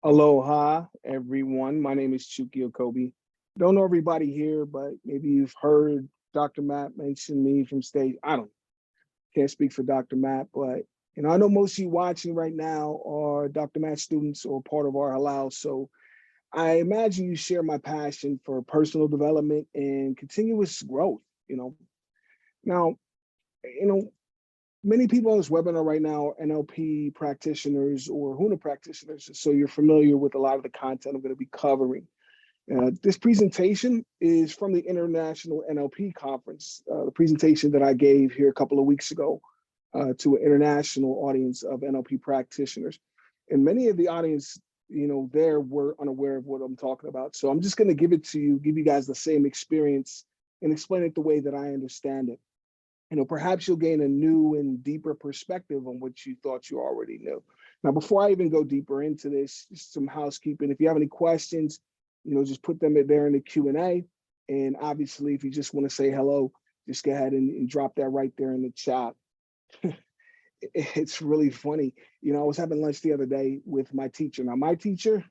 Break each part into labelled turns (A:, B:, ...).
A: Aloha, everyone. My name is Chukky Okobi. Don't know everybody here, but maybe you've heard Dr. Matt mention me from stage. I don't can't speak for Dr. Matt, but I know most of you watching right now are Dr. Matt students or part of our halal. So I imagine you share my passion for personal development and continuous growth. You know, now, you know, many people on this webinar right now are NLP practitioners or HUNA practitioners, so you're familiar with a lot of the content I'm going to be covering. This presentation is from the International NLP Conference, the presentation that I gave here a couple of weeks ago to an international audience of NLP practitioners. And many of the audience, there were unaware of what I'm talking about. So I'm just going to give it to you, give you guys the same experience and explain it the way that I understand it. Perhaps you'll gain a new and deeper perspective on what you thought you already knew. Now, before I even go deeper into this, just some housekeeping. If you have any questions, just put them there in the Q&A. And obviously, if you just want to say hello, just go ahead and drop that right there in the chat. It's really funny. I was having lunch the other day with my teacher. Now, my teacher,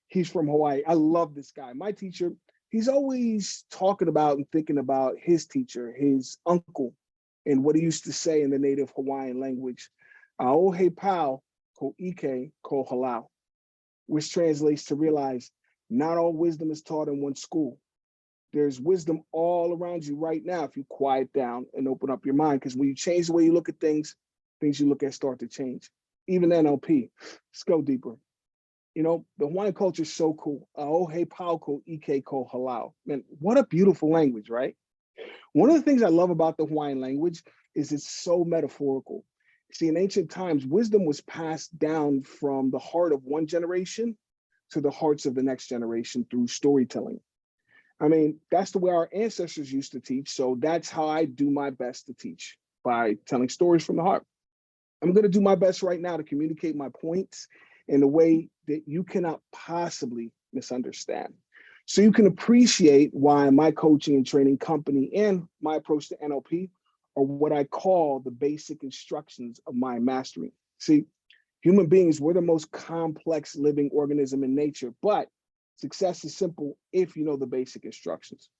A: he's from Hawaii. I love this guy. My teacher, he's always talking about and thinking about his teacher, his uncle, and what he used to say in the native Hawaiian language, "Aohe pau ko ike ko halau," which translates to realize not all wisdom is taught in one school. There's wisdom all around you right now if you quiet down and open up your mind, because when you change the way you look at things you look at start to change. Even NLP. Let's go deeper. The Hawaiian culture is so cool. "Aohe pau ko ike ko halau." Man, what a beautiful language, right? One of the things I love about the Hawaiian language is it's so metaphorical. See, in ancient times, wisdom was passed down from the heart of one generation to the hearts of the next generation through storytelling. I mean, that's the way our ancestors used to teach. So that's how I do my best to teach, by telling stories from the heart. I'm going to do my best right now to communicate my points in a way that you cannot possibly misunderstand. So you can appreciate why my coaching and training company and my approach to NLP are what I call the basic instructions of mind mastery. See, human beings, we're the most complex living organism in nature, but success is simple if you know the basic instructions.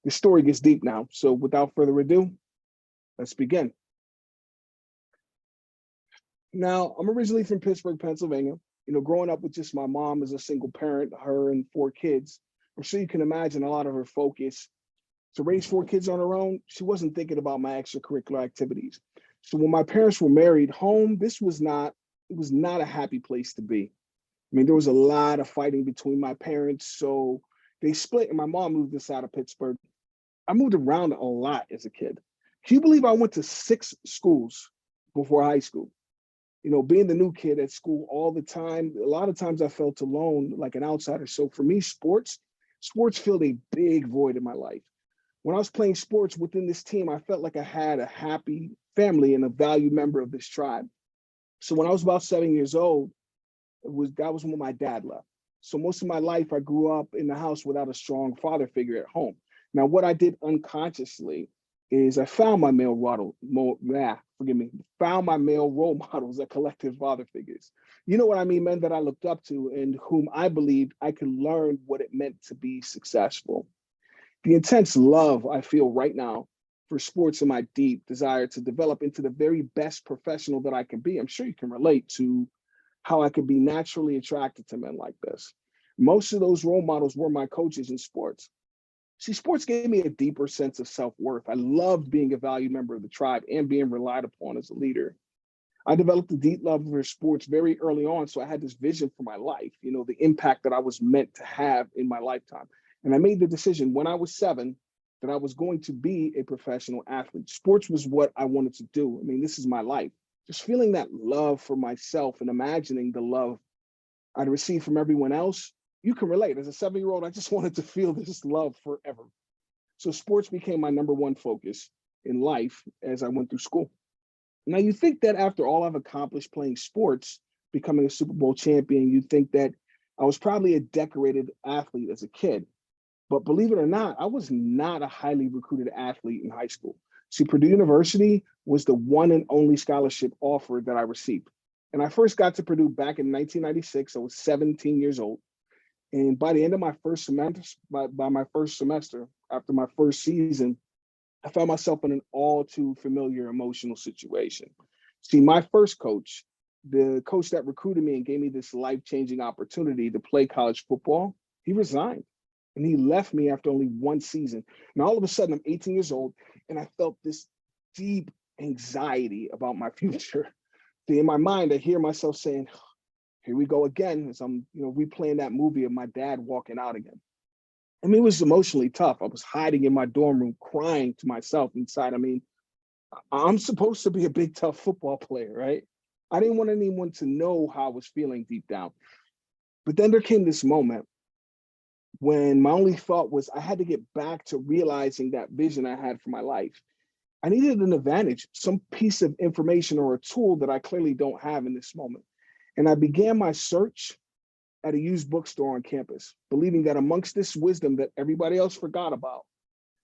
A: The story gets deep now, so without further ado, let's begin. Now, I'm originally from Pittsburgh, Pennsylvania. Growing up with just my mom as a single parent, her and 4 kids, I'm sure you can imagine a lot of her focus to raise 4 kids on her own. She wasn't thinking about my extracurricular activities. So when my parents were married, home, it was not a happy place to be. I mean, there was a lot of fighting between my parents. So they split and my mom moved us out of Pittsburgh. I moved around a lot as a kid. Can you believe I went to 6 schools before high school? Being the new kid at school all the time, a lot of times I felt alone, like an outsider. So for me, sports filled a big void in my life. When I was playing sports within this team, I felt like I had a happy family and a valued member of this tribe. So when I was about 7 years old, that was when my dad left. So most of my life, I grew up in the house without a strong father figure at home. Now, what I did unconsciously is I found my male role models that collective father figures. You know what I mean? Men that I looked up to and whom I believed I could learn what it meant to be successful. The intense love I feel right now for sports and my deep desire to develop into the very best professional that I can be. I'm sure you can relate to how I could be naturally attracted to men like this. Most of those role models were my coaches in sports. See, sports gave me a deeper sense of self-worth. I loved being a valued member of the tribe and being relied upon as a leader. I developed a deep love for sports very early on, so I had this vision for my life, the impact that I was meant to have in my lifetime. And I made the decision when I was 7 that I was going to be a professional athlete. Sports was what I wanted to do. I mean, this is my life. Just feeling that love for myself and imagining the love I'd receive from everyone else. You can relate. As a 7-year-old, I just wanted to feel this love forever. So sports became my number one focus in life as I went through school. Now, you think that after all I've accomplished playing sports, becoming a Super Bowl champion, you'd think that I was probably a decorated athlete as a kid. But believe it or not, I was not a highly recruited athlete in high school. See, Purdue University was the one and only scholarship offer that I received. And I first got to Purdue back in 1996. I was 17 years old. And by the end of my first semester, by my first semester, after my first season, I found myself in an all too familiar emotional situation. See, my first coach, the coach that recruited me and gave me this life-changing opportunity to play college football, he resigned and he left me after only one season. Now, all of a sudden, I'm 18 years old and I felt this deep anxiety about my future. In my mind, I hear myself saying, here we go again, as I'm, replaying that movie of my dad walking out again. I mean, it was emotionally tough. I was hiding in my dorm room, crying to myself inside. I mean, I'm supposed to be a big, tough football player, right? I didn't want anyone to know how I was feeling deep down. But then there came this moment when my only thought was I had to get back to realizing that vision I had for my life. I needed an advantage, some piece of information or a tool that I clearly don't have in this moment. And I began my search at a used bookstore on campus, believing that amongst this wisdom that everybody else forgot about,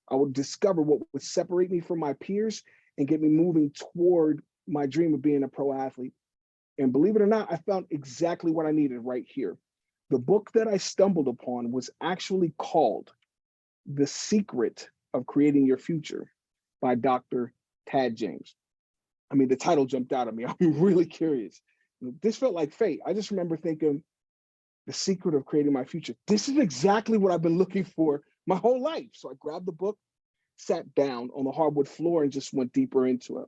A: I would discover what would separate me from my peers and get me moving toward my dream of being a pro athlete. And believe it or not, I found exactly what I needed right here. The book that I stumbled upon was actually called The Secret of Creating Your Future by Dr. Tad James. I mean, the title jumped out at me. I'm really curious. This felt like fate. I just remember thinking, The Secret of Creating My Future. This is exactly what I've been looking for my whole life. So I grabbed the book, sat down on the hardwood floor, and just went deeper into it.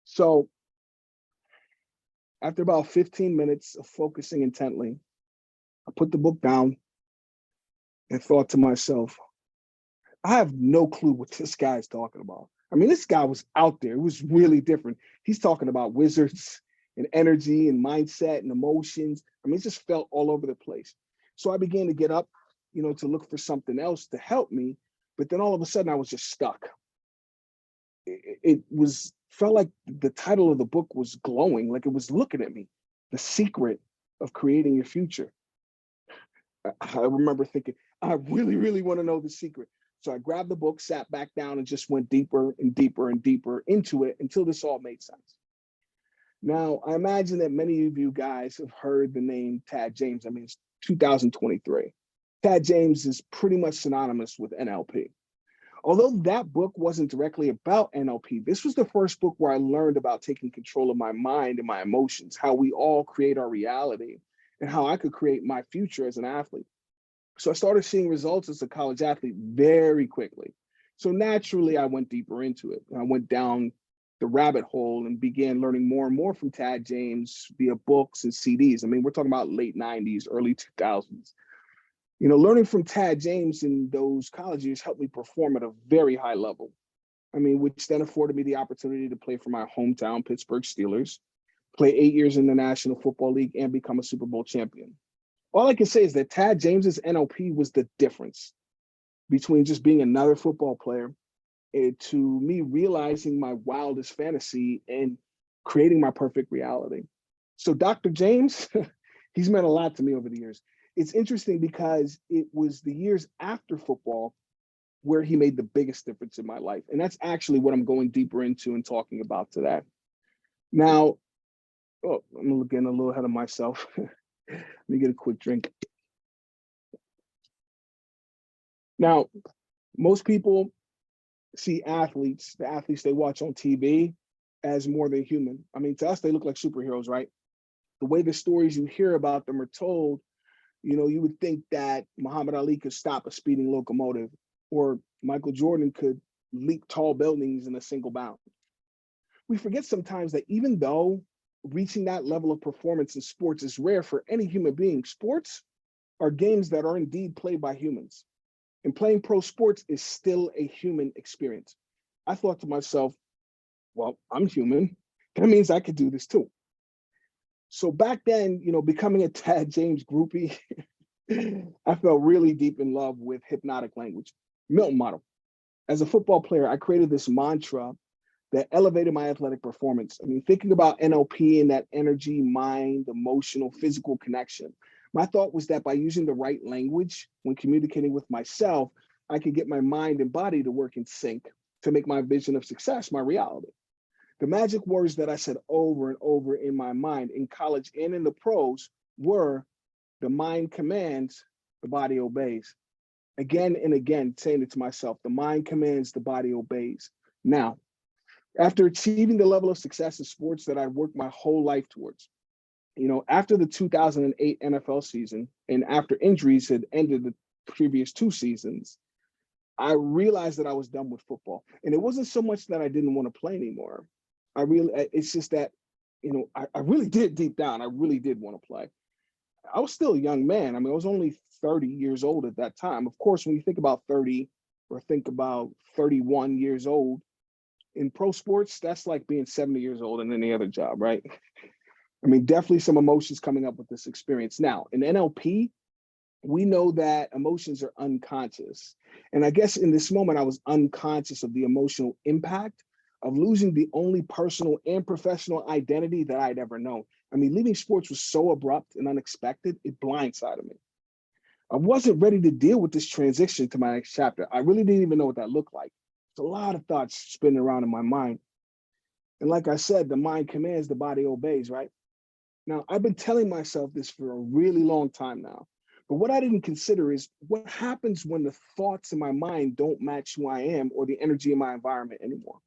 A: So after about 15 minutes of focusing intently, I put the book down and thought to myself, I have no clue what this guy is talking about. I mean, this guy was out there. It was really different. He's talking about wizards and energy and mindset and emotions. I mean, it just felt all over the place. So I began to get up, to look for something else to help me. But then all of a sudden I was just stuck. It felt like the title of the book was glowing, like it was looking at me. The Secret of Creating Your Future. I remember thinking, I really, really want to know the secret. So I grabbed the book, sat back down, and just went deeper and deeper and deeper into it until this all made sense. Now, I imagine that many of you guys have heard the name Tad James. I mean, it's 2023. Tad James is pretty much synonymous with NLP. Although that book wasn't directly about NLP, this was the first book where I learned about taking control of my mind and my emotions, how we all create our reality, and how I could create my future as an athlete. So I started seeing results as a college athlete very quickly. So naturally, I went deeper into it. I went down the rabbit hole and began learning more and more from Tad James via books and CDs. I mean, we're talking about late 90s, early 2000s. Learning from Tad James in those college years helped me perform at a very high level. I mean, which then afforded me the opportunity to play for my hometown Pittsburgh Steelers, play 8 years in the National Football League, and become a Super Bowl champion. All I can say is that Tad James's NLP was the difference between just being another football player and to me realizing my wildest fantasy and creating my perfect reality. So Dr. James, he's meant a lot to me over the years. It's interesting because it was the years after football where he made the biggest difference in my life. And that's actually what I'm going deeper into and talking about today. Now, I'm getting a little ahead of myself. Let me get a quick drink. Now, most people see the athletes they watch on TV, as more than human. I mean, to us, they look like superheroes, right? The way the stories you hear about them are told, you would think that Muhammad Ali could stop a speeding locomotive or Michael Jordan could leap tall buildings in a single bound. We forget sometimes that even though reaching that level of performance in sports is rare for any human being, sports are games that are indeed played by humans. And playing pro sports is still a human experience. I thought to myself, well, I'm human. That means I could do this too. So back then, becoming a Tad James groupie, I felt really deep in love with hypnotic language, Milton model. As a football player, I created this mantra that elevated my athletic performance. I mean, thinking about NLP and that energy, mind, emotional, physical connection, my thought was that by using the right language when communicating with myself, I could get my mind and body to work in sync to make my vision of success my reality. The magic words that I said over and over in my mind in college and in the pros were, the mind commands, the body obeys. Again and again, saying it to myself, the mind commands, the body obeys. Now, after achieving the level of success in sports that I worked my whole life towards, after the 2008 NFL season and after injuries had ended the previous 2 seasons, I realized that I was done with football. And it wasn't so much that I didn't want to play anymore. It's just that, I really did deep down, I really did want to play. I was still a young man. I mean, I was only 30 years old at that time. Of course, when you think about 30 or think about 31 years old in pro sports, that's like being 70 years old in any other job, right? I mean, definitely some emotions coming up with this experience. Now, in NLP, we know that emotions are unconscious. And I guess in this moment, I was unconscious of the emotional impact of losing the only personal and professional identity that I'd ever known. I mean, leaving sports was so abrupt and unexpected, it blindsided me. I wasn't ready to deal with this transition to my next chapter. I really didn't even know what that looked like. There's a lot of thoughts spinning around in my mind. And like I said, the mind commands, the body obeys, right? Now, I've been telling myself this for a really long time now. But what I didn't consider is what happens when the thoughts in my mind don't match who I am or the energy in my environment anymore.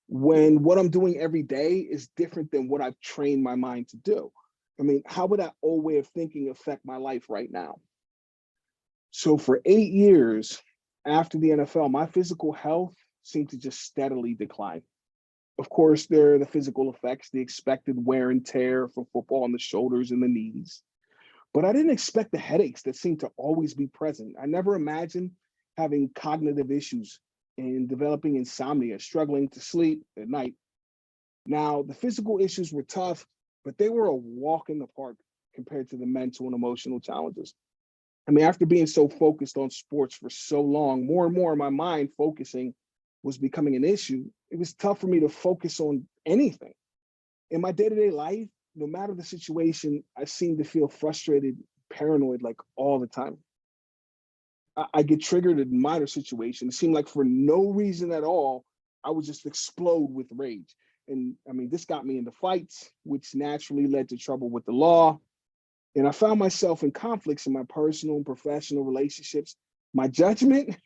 A: When what I'm doing every day is different than what I've trained my mind to do. I mean, how would that old way of thinking affect my life right now? So for 8 years after the NFL, my physical health seemed to just steadily decline. Of course, there are the physical effects, the expected wear and tear from football on the shoulders and the knees. But I didn't expect the headaches that seemed to always be present. I never imagined having cognitive issues and developing insomnia, struggling to sleep at night. Now, the physical issues were tough, but they were a walk in the park compared to the mental and emotional challenges. I mean, after being so focused on sports for so long, more and more my mind focusing was becoming an issue. It was tough for me to focus on anything. In my day-to-day life, no matter the situation, I seem to feel frustrated, paranoid, like all the time. I get triggered in minor situations. It seemed like for no reason at all, I would just explode with rage. And I mean, this got me into fights, which naturally led to trouble with the law. And I found myself in conflicts in my personal and professional relationships. My judgment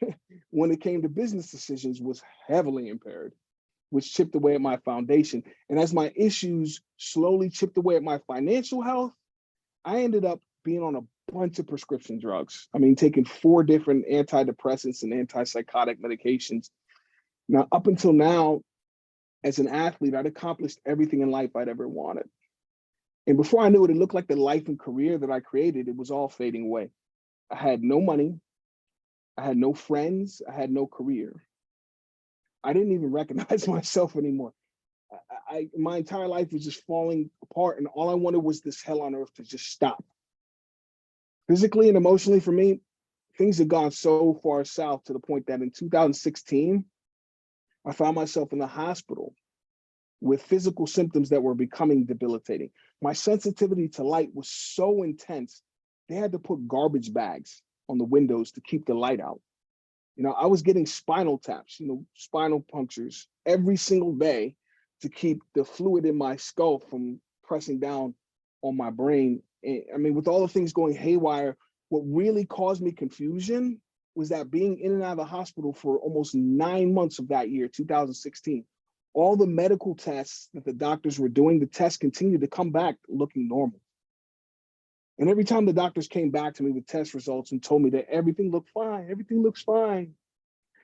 A: when it came to business decisions was heavily impaired, which chipped away at my foundation. And as my issues slowly chipped away at my financial health, I ended up being on a bunch of prescription drugs. I mean, taking 4 different antidepressants and antipsychotic medications. Now, up until now, as an athlete, I'd accomplished everything in life I'd ever wanted. And before I knew it, it looked like the life and career that I created, it was all fading away. I had no money. I had no friends. I had no career. I didn't even recognize myself anymore. My entire life was just falling apart, and all I wanted was this hell on earth to just stop. Physically and emotionally for me, things had gone so far south to the point that in 2016, I found myself in the hospital with physical symptoms that were becoming debilitating. My sensitivity to light was so intense, they had to put garbage bags on the windows to keep the light out. I was getting spinal taps, spinal punctures every single day to keep the fluid in my skull from pressing down on my brain. And, I mean, with all the things going haywire, what really caused me confusion was that being in and out of the hospital for almost 9 months of that year, 2016, all the medical tests that the doctors were doing, the tests continued to come back looking normal. And every time the doctors came back to me with test results and told me that everything looked fine, everything looks fine,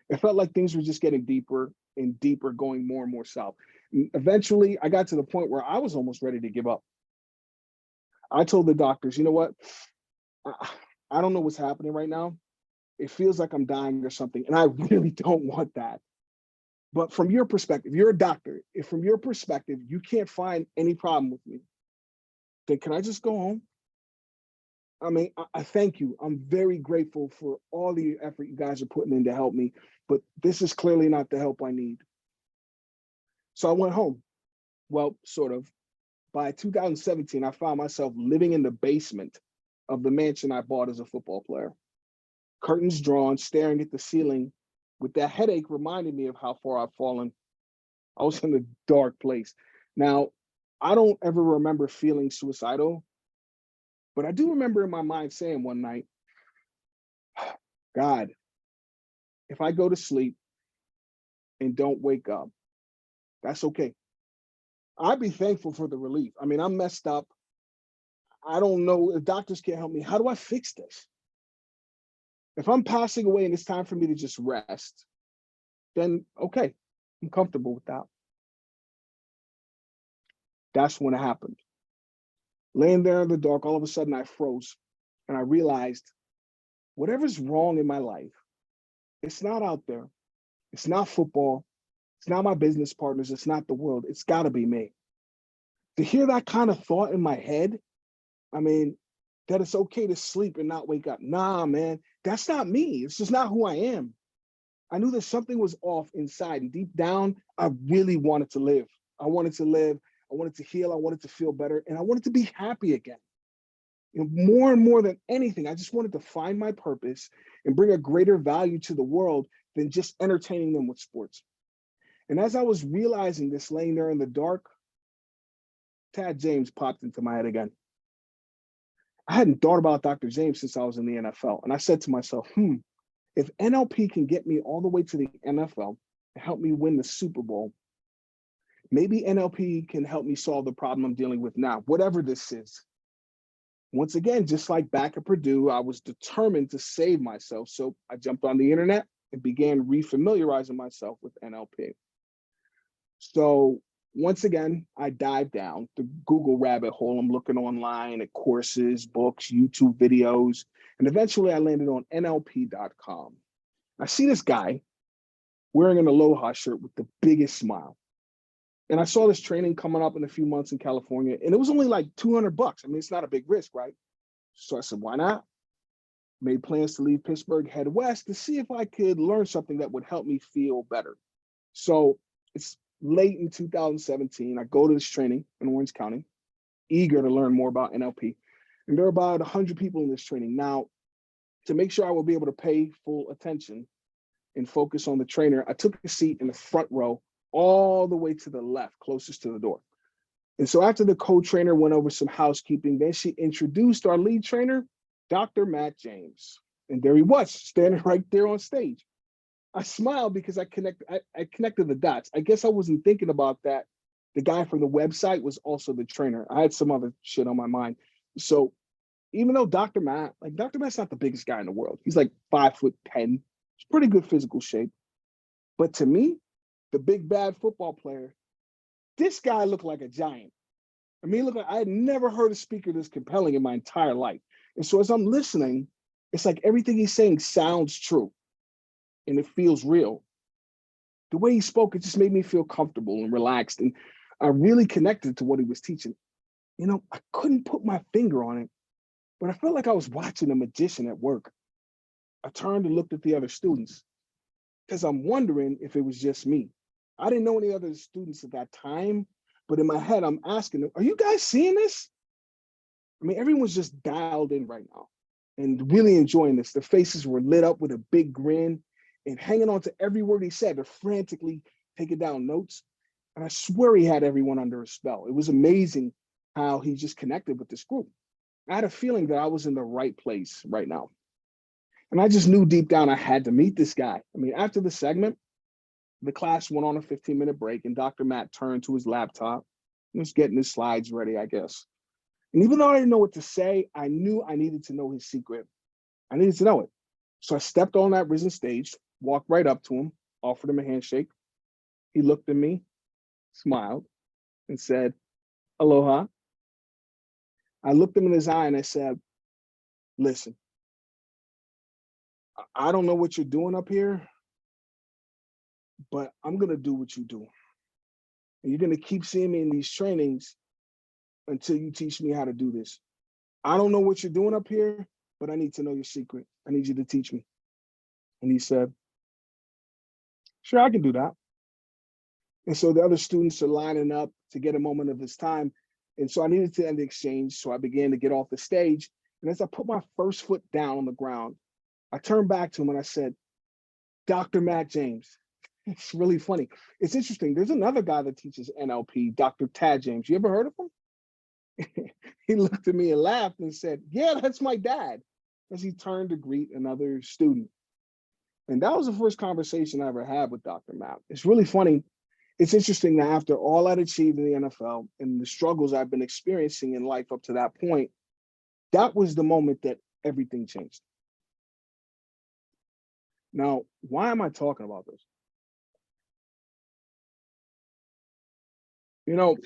A: it felt like things were just getting deeper and deeper, going more and more south. And eventually, I got to the point where I was almost ready to give up. I told the doctors, you know what? I don't know what's happening right now. It feels like I'm dying or something, and I really don't want that. But from your perspective, you're a doctor. If from your perspective, you can't find any problem with me, then can I just go home? I mean, I thank you. I'm very grateful for all the effort you guys are putting in to help me, but this is clearly not the help I need. So I went home. Well, sort of. By 2017, I found myself living in the basement of the mansion I bought as a football player. Curtains drawn, staring at the ceiling, with that headache reminding me of how far I've fallen. I was in a dark place. Now, I don't ever remember feeling suicidal, but I do remember in my mind saying one night, God, if I go to sleep and don't wake up, that's okay. I'd be thankful for the relief. I mean, I'm messed up. I don't know if doctors can't help me. How do I fix this? If I'm passing away and it's time for me to just rest, then okay, I'm comfortable with that. That's when it happened. Laying there in the dark, all of a sudden I froze and I realized whatever's wrong in my life, it's not out there. It's not football. It's not my business partners. It's not the world. It's got to be me. To hear that kind of thought in my head, I mean, that it's okay to sleep and not wake up. Nah, man, that's not me. It's just not who I am. I knew that something was off inside, and deep down, I really wanted to live. I wanted to live. I wanted to heal. I wanted to feel better, and I wanted to be happy again. You know, more and more than anything, I just wanted to find my purpose and bring a greater value to the world than just entertaining them with sports. And as I was realizing this, laying there in the dark, Tad James popped into my head again. I hadn't thought about Dr. James since I was in the NFL. And I said to myself, if NLP can get me all the way to the NFL and help me win the Super Bowl, maybe NLP can help me solve the problem I'm dealing with now, whatever this is. Once again, just like back at Purdue, I was determined to save myself. So I jumped on the internet and began refamiliarizing myself with NLP. So once again, I dived down the Google rabbit hole. I'm looking online at courses, books, YouTube videos, and eventually I landed on NLP.com. I see this guy wearing an Aloha shirt with the biggest smile. And I saw this training coming up in a few months in California, and it was only like $200. I mean, it's not a big risk, right? So I said, why not? Made plans to leave Pittsburgh, head west to see if I could learn something that would help me feel better. So it's late in 2017. I go to this training in Orange County, eager to learn more about NLP. And there are about 100 people in this training. Now, to make sure I will be able to pay full attention and focus on the trainer, I took a seat in the front row all the way to the left, closest to the door. And so after the co-trainer went over some housekeeping, then she introduced our lead trainer, Dr. Matt James. And there he was, standing right there on stage. I smiled because I connected the dots. I guess I wasn't thinking about that. The guy from the website was also the trainer. I had some other shit on my mind. So even though Dr. Matt's not the biggest guy in the world. He's like 5'10". He's pretty good physical shape. But to me, the big bad football player, this guy looked like a giant. I mean, look, I had never heard a speaker this compelling in my entire life. And so as I'm listening, it's like everything he's saying sounds true and it feels real. The way he spoke, it just made me feel comfortable and relaxed. And I really connected to what he was teaching. You know, I couldn't put my finger on it, but I felt like I was watching a magician at work. I turned and looked at the other students because I'm wondering if it was just me. I didn't know any other students at that time, but in my head, I'm asking them, are you guys seeing this? I mean, everyone's just dialed in right now and really enjoying this. Their faces were lit up with a big grin and hanging on to every word he said. They're frantically taking down notes. And I swear he had everyone under a spell. It was amazing how he just connected with this group. I had a feeling that I was in the right place right now. And I just knew deep down I had to meet this guy. I mean, after the segment, the class went on a 15-minute break and Dr. Matt turned to his laptop and was getting his slides ready, I guess. And even though I didn't know what to say, I knew I needed to know his secret. I needed to know it. So I stepped on that risen stage, walked right up to him, offered him a handshake. He looked at me, smiled, and said, aloha. I looked him in his eye and I said, listen, I don't know what you're doing up here, but I'm going to do what you do. And you're going to keep seeing me in these trainings until you teach me how to do this. I don't know what you're doing up here, but I need to know your secret. I need you to teach me. And he said, sure, I can do that. And so the other students are lining up to get a moment of his time. And so I needed to end the exchange. So I began to get off the stage. And as I put my first foot down on the ground, I turned back to him and I said, Dr. Matt James, It's really funny. It's interesting. There's another guy that teaches NLP, Dr. Tad James. You ever heard of him? He looked at me and laughed and said, "Yeah, that's my dad," as he turned to greet another student. And that was the first conversation I ever had with Dr. Matt. It's really funny. It's interesting that after all I'd achieved in the NFL and the struggles I've been experiencing in life up to that point, that was the moment that everything changed. Now, why am I talking about this? You know,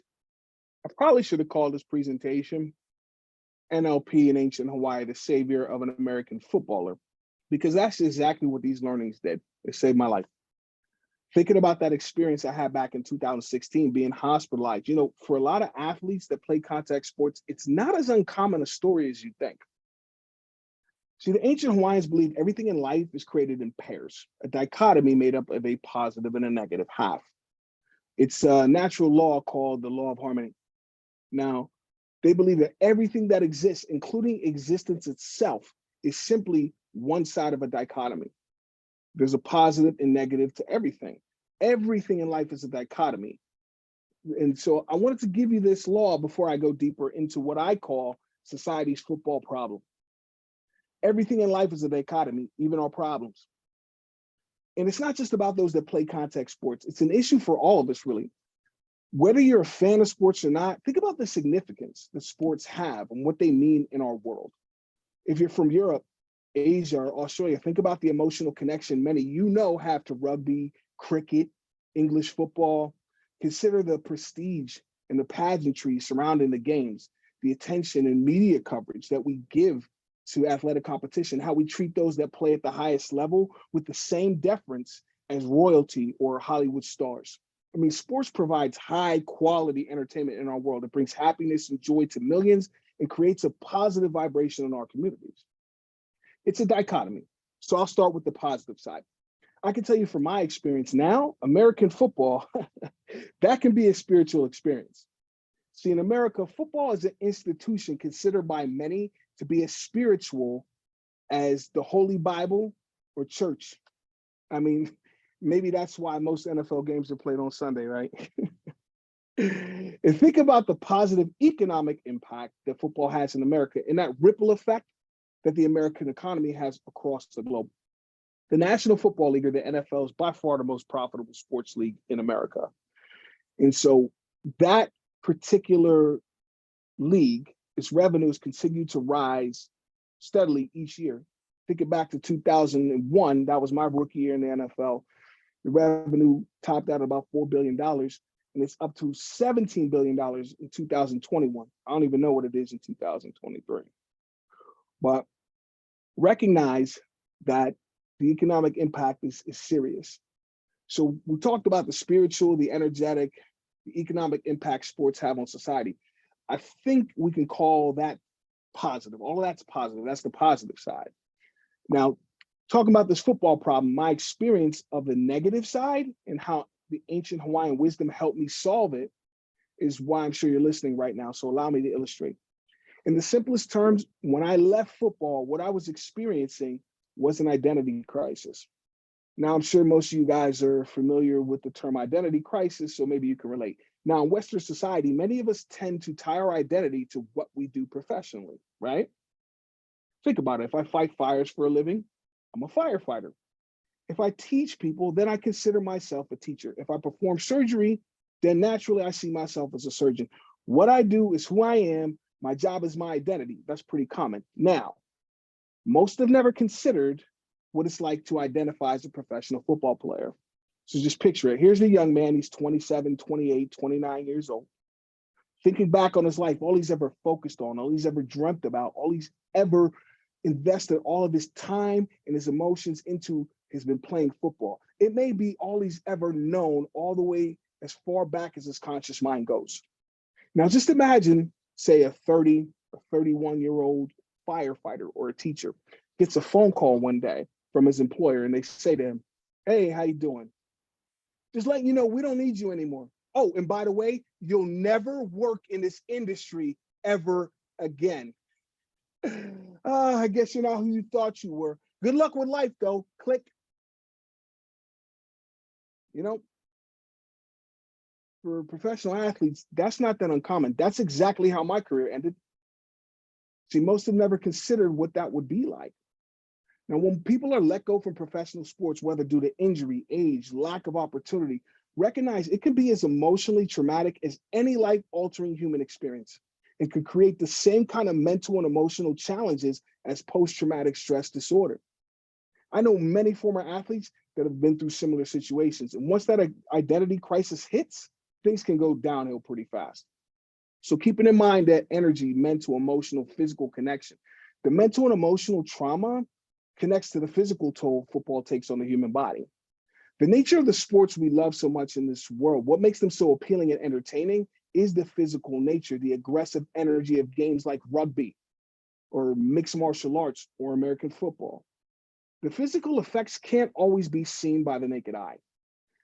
A: I probably should have called this presentation NLP in Ancient Hawaii, the Savior of an American Footballer, because that's exactly what these learnings did. It saved my life. Thinking about that experience I had back in 2016, being hospitalized, for a lot of athletes that play contact sports, it's not as uncommon a story as you think. See, the ancient Hawaiians believed everything in life is created in pairs, a dichotomy made up of a positive and a negative half. It's a natural law called the law of harmony. Now, they believe that everything that exists, including existence itself, is simply one side of a dichotomy. There's a positive and negative to everything. Everything in life is a dichotomy. And so I wanted to give you this law before I go deeper into what I call society's football problem. Everything in life is a dichotomy, even our problems. And it's not just about those that play contact sports. It's an issue for all of us, really. Whether you're a fan of sports or not, think about the significance that sports have and what they mean in our world. If you're from Europe, Asia, or Australia, think about the emotional connection many have to rugby, cricket, English football. Consider the prestige and the pageantry surrounding the games, the attention and media coverage that we give to athletic competition, how we treat those that play at the highest level with the same deference as royalty or Hollywood stars. I mean, sports provides high quality entertainment in our world. It brings happiness and joy to millions and creates a positive vibration in our communities. It's a dichotomy. So I'll start with the positive side. I can tell you from my experience now, American football, that can be a spiritual experience. See, in America, football is an institution considered by many to be as spiritual as the Holy Bible or church. I mean, maybe that's why most NFL games are played on Sunday, right? And think about the positive economic impact that football has in America and that ripple effect that the American economy has across the globe. The National Football League, or the NFL, is by far the most profitable sports league in America. And so that particular league, its revenues continue to rise steadily each year. Thinking back to 2001, that was my rookie year in the NFL. The revenue topped out about $4 billion, and it's up to $17 billion in 2021. I don't even know what it is in 2023. But recognize that the economic impact is serious. So we talked about the spiritual, the energetic, the economic impact sports have on society. I think we can call that positive. All of that's positive. That's the positive side. Now, talking about this football problem, my experience of the negative side and how the ancient Hawaiian wisdom helped me solve it is why I'm sure you're listening right now. So allow me to illustrate. In the simplest terms, when I left football, what I was experiencing was an identity crisis. Now, I'm sure most of you guys are familiar with the term identity crisis, so maybe you can relate. Now, in Western society, many of us tend to tie our identity to what we do professionally, right? Think about it. If I fight fires for a living, I'm a firefighter. If I teach people, then I consider myself a teacher. If I perform surgery, then naturally I see myself as a surgeon. What I do is who I am. My job is my identity. That's pretty common. Now, most have never considered what it's like to identify as a professional football player. So just picture it. Here's a young man. He's 27, 28, 29 years old. Thinking back on his life, all he's ever focused on, all he's ever dreamt about, all he's ever invested all of his time and his emotions into has been playing football. It may be all he's ever known, all the way as far back as his conscious mind goes. Now, just imagine, say, a 30 or 31-year-old firefighter or a teacher gets a phone call one day from his employer, and they say to him, "Hey, how you doing? Just letting you know we don't need you anymore. Oh, and by the way, you'll never work in this industry ever again." I guess you're not who you thought you were. Good luck with life, though. Click. You know, for professional athletes, that's not that uncommon. That's exactly how my career ended. See, most have never considered what that would be like. Now, when people are let go from professional sports, whether due to injury, age, lack of opportunity, recognize it can be as emotionally traumatic as any life-altering human experience and could create the same kind of mental and emotional challenges as post-traumatic stress disorder. I know many former athletes that have been through similar situations. And once that identity crisis hits, things can go downhill pretty fast. So keeping in mind that energy, mental, emotional, physical connection, the mental and emotional trauma connects to the physical toll football takes on the human body. The nature of the sports we love so much in this world, what makes them so appealing and entertaining is the physical nature, the aggressive energy of games like rugby or mixed martial arts or American football. The physical effects can't always be seen by the naked eye.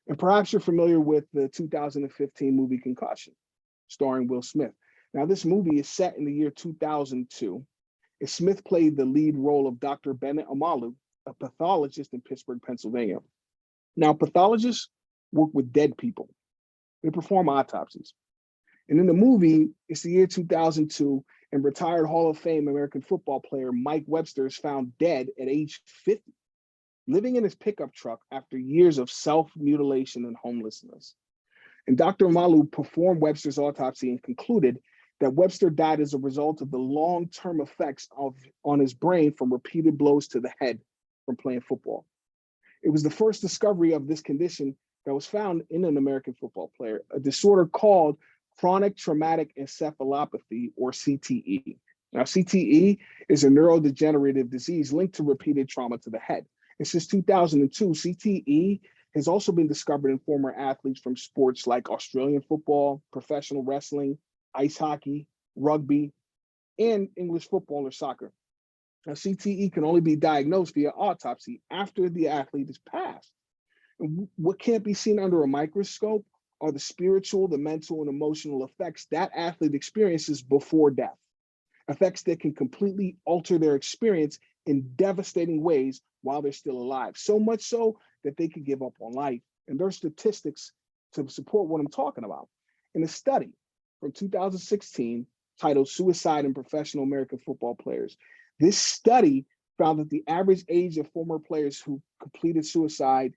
A: And perhaps you're familiar with the 2015 movie Concussion, starring Will Smith. Now, this movie is set in the year 2002. And Smith played the lead role of Dr. Bennet Omalu, a pathologist in Pittsburgh, Pennsylvania. Now, pathologists work with dead people. They perform autopsies. And in the movie, it's the year 2002, and retired Hall of Fame American football player Mike Webster is found dead at age 50, living in his pickup truck after years of self-mutilation and homelessness. And Dr. Omalu performed Webster's autopsy and concluded that Webster died as a result of the long-term effects on his brain from repeated blows to the head from playing football. It was the first discovery of this condition that was found in an American football player, a disorder called chronic traumatic encephalopathy, or CTE. Now, CTE is a neurodegenerative disease linked to repeated trauma to the head. And since 2002, CTE has also been discovered in former athletes from sports like Australian football, professional wrestling, ice hockey, rugby, and English football or soccer. Now, CTE can only be diagnosed via autopsy after the athlete is passed. And what can't be seen under a microscope are the spiritual, the mental, and emotional effects that athlete experiences before death, effects that can completely alter their experience in devastating ways while they're still alive, so much so that they could give up on life. And there are statistics to support what I'm talking about. In a study from 2016 titled Suicide in Professional American Football Players, this study found that the average age of former players who completed suicide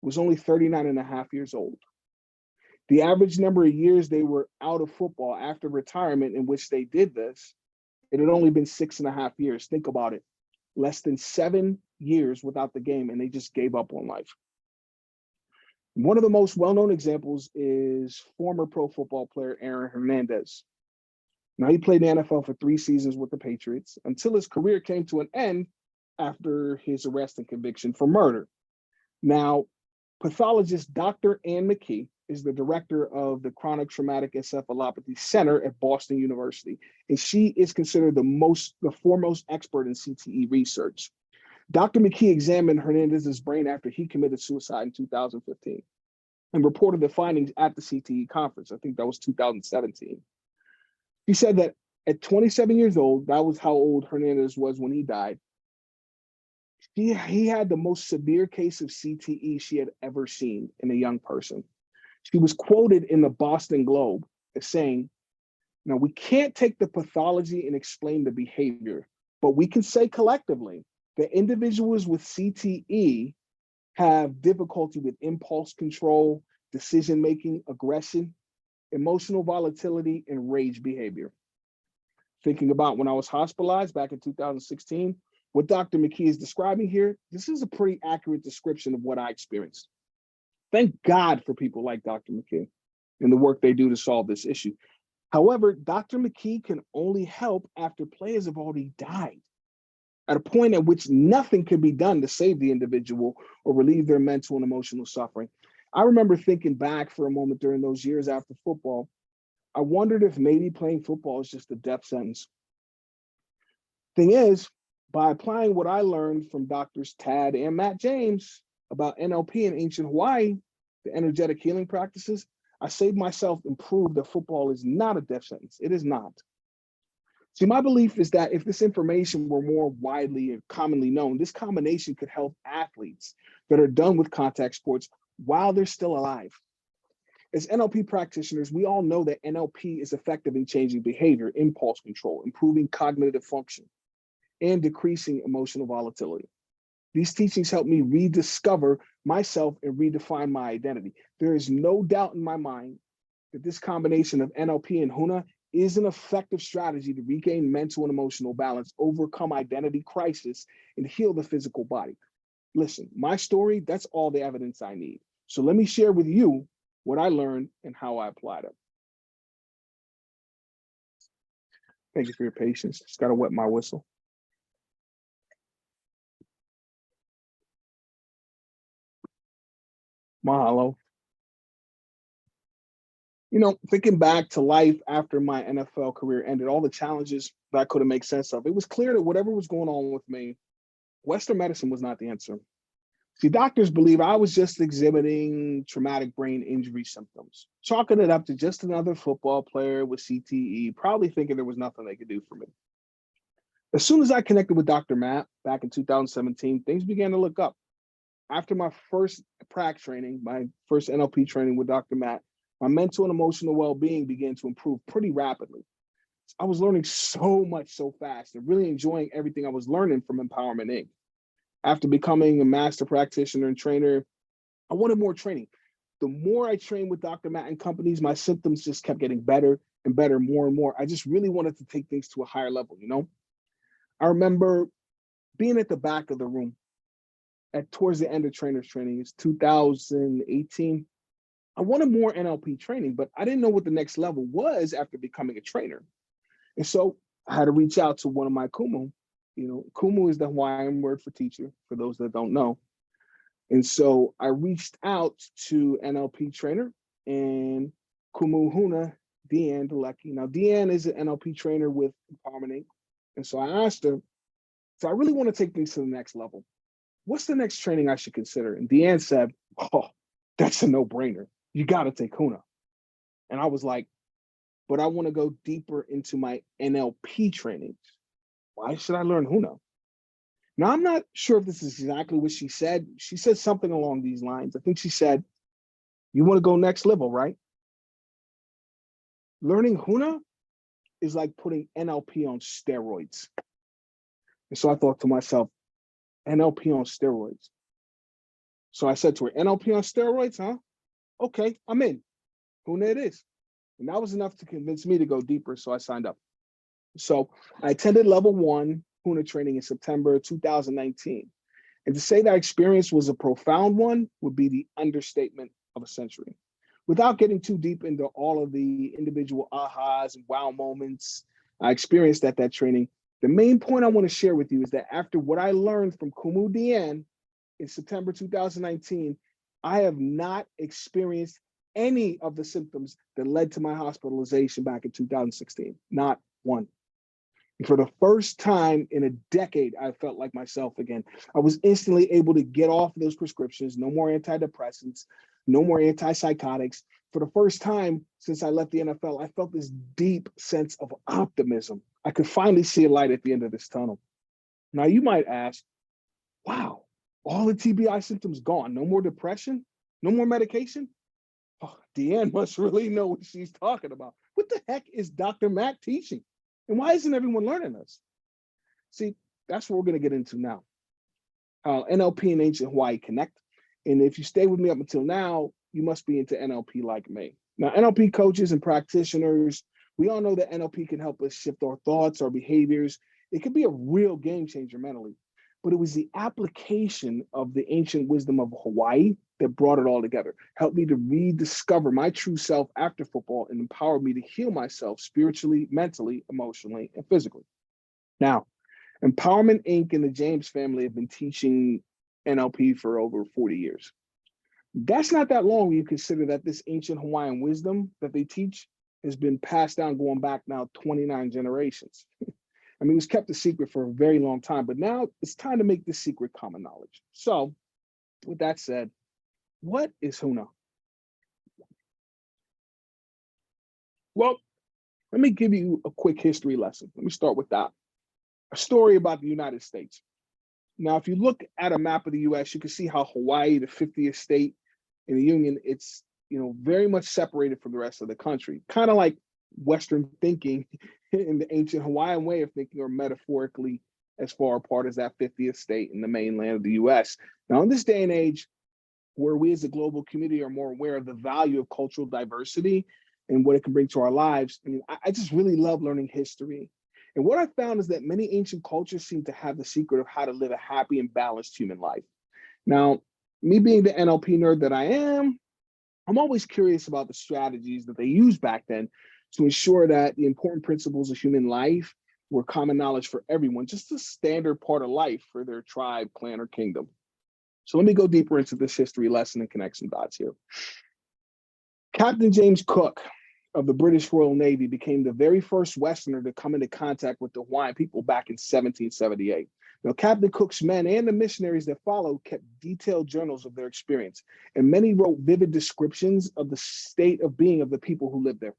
A: was only 39 and a half years old. The average number of years they were out of football after retirement in which they did this, it had only been 6.5 years. Think about it. Less than 7 years without the game, and they just gave up on life. One of the most well-known examples is former pro football player Aaron Hernandez. Now, he played in the NFL for 3 seasons with the Patriots until his career came to an end after his arrest and conviction for murder. Now, pathologist Dr. Ann McKee is the director of the Chronic Traumatic Encephalopathy Center at Boston University, and she is considered the foremost expert in CTE research. Dr. McKee examined Hernandez's brain after he committed suicide in 2015 and reported the findings at the CTE conference. I think that was 2017. He said that at 27 years old, that was how old Hernandez was when he died, he had the most severe case of CTE she had ever seen in a young person. She was quoted in the Boston Globe as saying, "Now, we can't take the pathology and explain the behavior, but we can say collectively that individuals with CTE have difficulty with impulse control, decision-making, aggression, emotional volatility, and rage behavior." Thinking about when I was hospitalized back in 2016, what Dr. McKee is describing here, this is a pretty accurate description of what I experienced. Thank God for people like Dr. McKee and the work they do to solve this issue. However, Dr. McKee can only help after players have already died, at a point at which nothing can be done to save the individual or relieve their mental and emotional suffering. I remember thinking back for a moment during those years after football. I wondered if maybe playing football is just a death sentence. Thing is, by applying what I learned from Doctors Tad and Matt James about NLP in ancient Hawaii, the energetic healing practices, I saved myself and proved that football is not a death sentence. It is not. See, my belief is that if this information were more widely and commonly known, this combination could help athletes that are done with contact sports while they're still alive. As NLP practitioners, we all know that NLP is effective in changing behavior, impulse control, improving cognitive function, and decreasing emotional volatility. These teachings help me rediscover myself and redefine my identity. There is no doubt in my mind that this combination of NLP and HUNA is an effective strategy to regain mental and emotional balance, overcome identity crisis, and heal the physical body. Listen, my story, that's all the evidence I need. So let me share with you what I learned and how I applied it. Thank you for your patience. Just got to wet my whistle. Mahalo. You know, thinking back to life after my NFL career ended, all the challenges that I couldn't make sense of, it was clear that whatever was going on with me, Western medicine was not the answer. See, doctors believe I was just exhibiting traumatic brain injury symptoms, chalking it up to just another football player with CTE, probably thinking there was nothing they could do for me. As soon as I connected with Dr. Matt back in 2017, things began to look up. After my first prac training, my first NLP training with Dr. Matt, my mental and emotional well-being began to improve pretty rapidly. I was learning so much so fast and really enjoying everything I was learning from Empowerment Inc. After becoming a master practitioner and trainer, I wanted more training. The more I trained with Dr. Matt and companies, my symptoms just kept getting better and better, more and more. I just really wanted to take things to a higher level, you know? I remember being at the back of the room towards the end of trainers training. It's 2018. I wanted more NLP training, but I didn't know what the next level was after becoming a trainer. And so I had to reach out to one of my kumu. You know, kumu is the Hawaiian word for teacher, for those that don't know. And so I reached out to NLP trainer and kumu huna, Deanne Delecki. Now, Deanne is an NLP trainer with Empowerment Inc. And so I asked her, so I really want to take things to the next level. What's the next training I should consider? And Deanne said, oh, that's a no-brainer. You got to take HUNA. And I was like, but I want to go deeper into my NLP trainings. Why should I learn HUNA? Now, I'm not sure if this is exactly what she said. She said something along these lines. I think she said, you want to go next level, right? Learning HUNA is like putting NLP on steroids. And so I thought to myself, NLP on steroids. So I said to her, NLP on steroids, huh? Okay, I'm in. HUNA it is. And that was enough to convince me to go deeper, so I signed up. So I attended level 1 HUNA training in September 2019. And to say that experience was a profound one would be the understatement of a century. Without getting too deep into all of the individual ahas and wow moments I experienced at that training, the main point I want to share with you is that after what I learned from Kumu Deanne in September 2019, I have not experienced any of the symptoms that led to my hospitalization back in 2016, not one. And for the first time in a decade, I felt like myself again. I was instantly able to get off of those prescriptions, no more antidepressants, no more antipsychotics. For the first time since I left the NFL, I felt this deep sense of optimism. I could finally see a light at the end of this tunnel. Now you might ask, wow, all the TBI symptoms gone, no more depression, no more medication? Oh, Deanne must really know what she's talking about. What the heck is Dr. Matt teaching? And why isn't everyone learning this? See, that's what we're going to get into now. NLP and ancient Hawaii connect. And if you stay with me up until now, you must be into NLP like me. Now, NLP coaches and practitioners, we all know that NLP can help us shift our thoughts, our behaviors. It can be a real game changer mentally. But it was the application of the ancient wisdom of Hawaii that brought it all together, helped me to rediscover my true self after football and empowered me to heal myself spiritually, mentally, emotionally, and physically. Now, Empowerment Inc. and the James family have been teaching NLP for over 40 years. That's not that long when you consider that this ancient Hawaiian wisdom that they teach has been passed down going back now 29 generations. I mean, it was kept a secret for a very long time, but now it's time to make this secret common knowledge. So with that said, what is HUNA? Well, let me give you a quick history lesson. Let me start with that. A story about the United States. Now, if you look at a map of the US, you can see how Hawaii, the 50th state, In the Union, it's, very much separated from the rest of the country, kind of like Western thinking in the ancient Hawaiian way of thinking, or metaphorically as far apart as that 50th state in the mainland of the US. Now, in this day and age, where we as a global community are more aware of the value of cultural diversity and what it can bring to our lives, I just really love learning history. And what I found is that many ancient cultures seem to have the secret of how to live a happy and balanced human life. Now, me being the NLP nerd that I am, I'm always curious about the strategies that they used back then to ensure that the important principles of human life were common knowledge for everyone, just a standard part of life for their tribe, clan, or kingdom. So let me go deeper into this history lesson and connect some dots here. Captain James Cook of the British Royal Navy became the very first Westerner to come into contact with the Hawaiian people back in 1778. Now, Captain Cook's men and the missionaries that followed kept detailed journals of their experience, and many wrote vivid descriptions of the state of being of the people who lived there.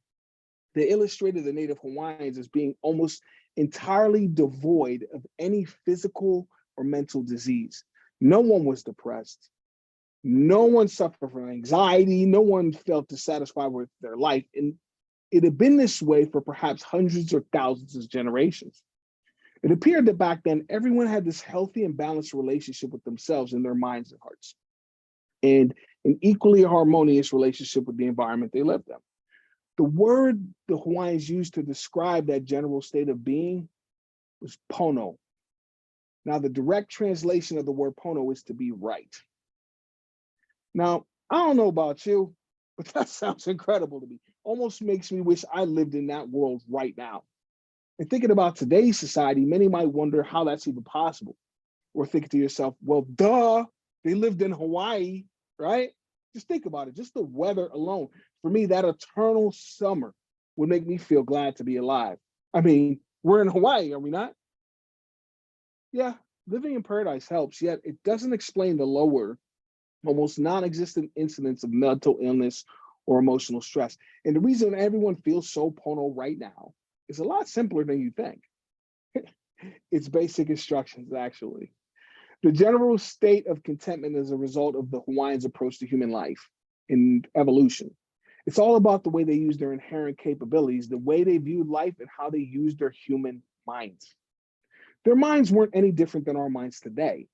A: They illustrated the native Hawaiians as being almost entirely devoid of any physical or mental disease. No one was depressed. No one suffered from anxiety. No one felt dissatisfied with their life. And it had been this way for perhaps hundreds or thousands of generations. It appeared that back then, everyone had this healthy and balanced relationship with themselves and their minds and hearts, and an equally harmonious relationship with the environment they lived in. The word the Hawaiians used to describe that general state of being was pono. Now, the direct translation of the word pono is to be right. Now, I don't know about you, but that sounds incredible to me. Almost makes me wish I lived in that world right now. And thinking about today's society, many might wonder how that's even possible. Or thinking to yourself, well, duh, they lived in Hawaii, right? Just think about it, just the weather alone. For me, that eternal summer would make me feel glad to be alive. I mean, we're in Hawaii, are we not? Yeah, living in paradise helps, yet it doesn't explain the lower, almost non-existent incidents of mental illness or emotional stress. And the reason everyone feels so pono right now is a lot simpler than you think. It's basic instructions, actually. The general state of contentment is a result of the Hawaiians' approach to human life and evolution. It's all about the way they use their inherent capabilities, the way they viewed life, and how they used their human minds. Their minds weren't any different than our minds today.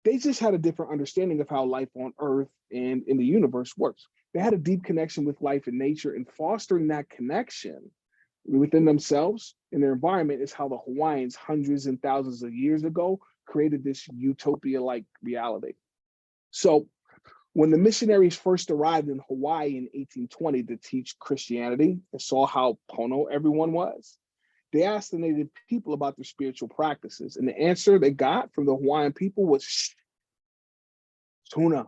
A: They just had a different understanding of how life on Earth and in the universe works. They had a deep connection with life and nature, and fostering that connection within themselves and their environment is how the Hawaiians, hundreds and thousands of years ago, created this utopia-like reality. So when the missionaries first arrived in Hawaii in 1820 to teach Christianity and saw how pono everyone was, they asked the native people about their spiritual practices. And the answer they got from the Hawaiian people was huna.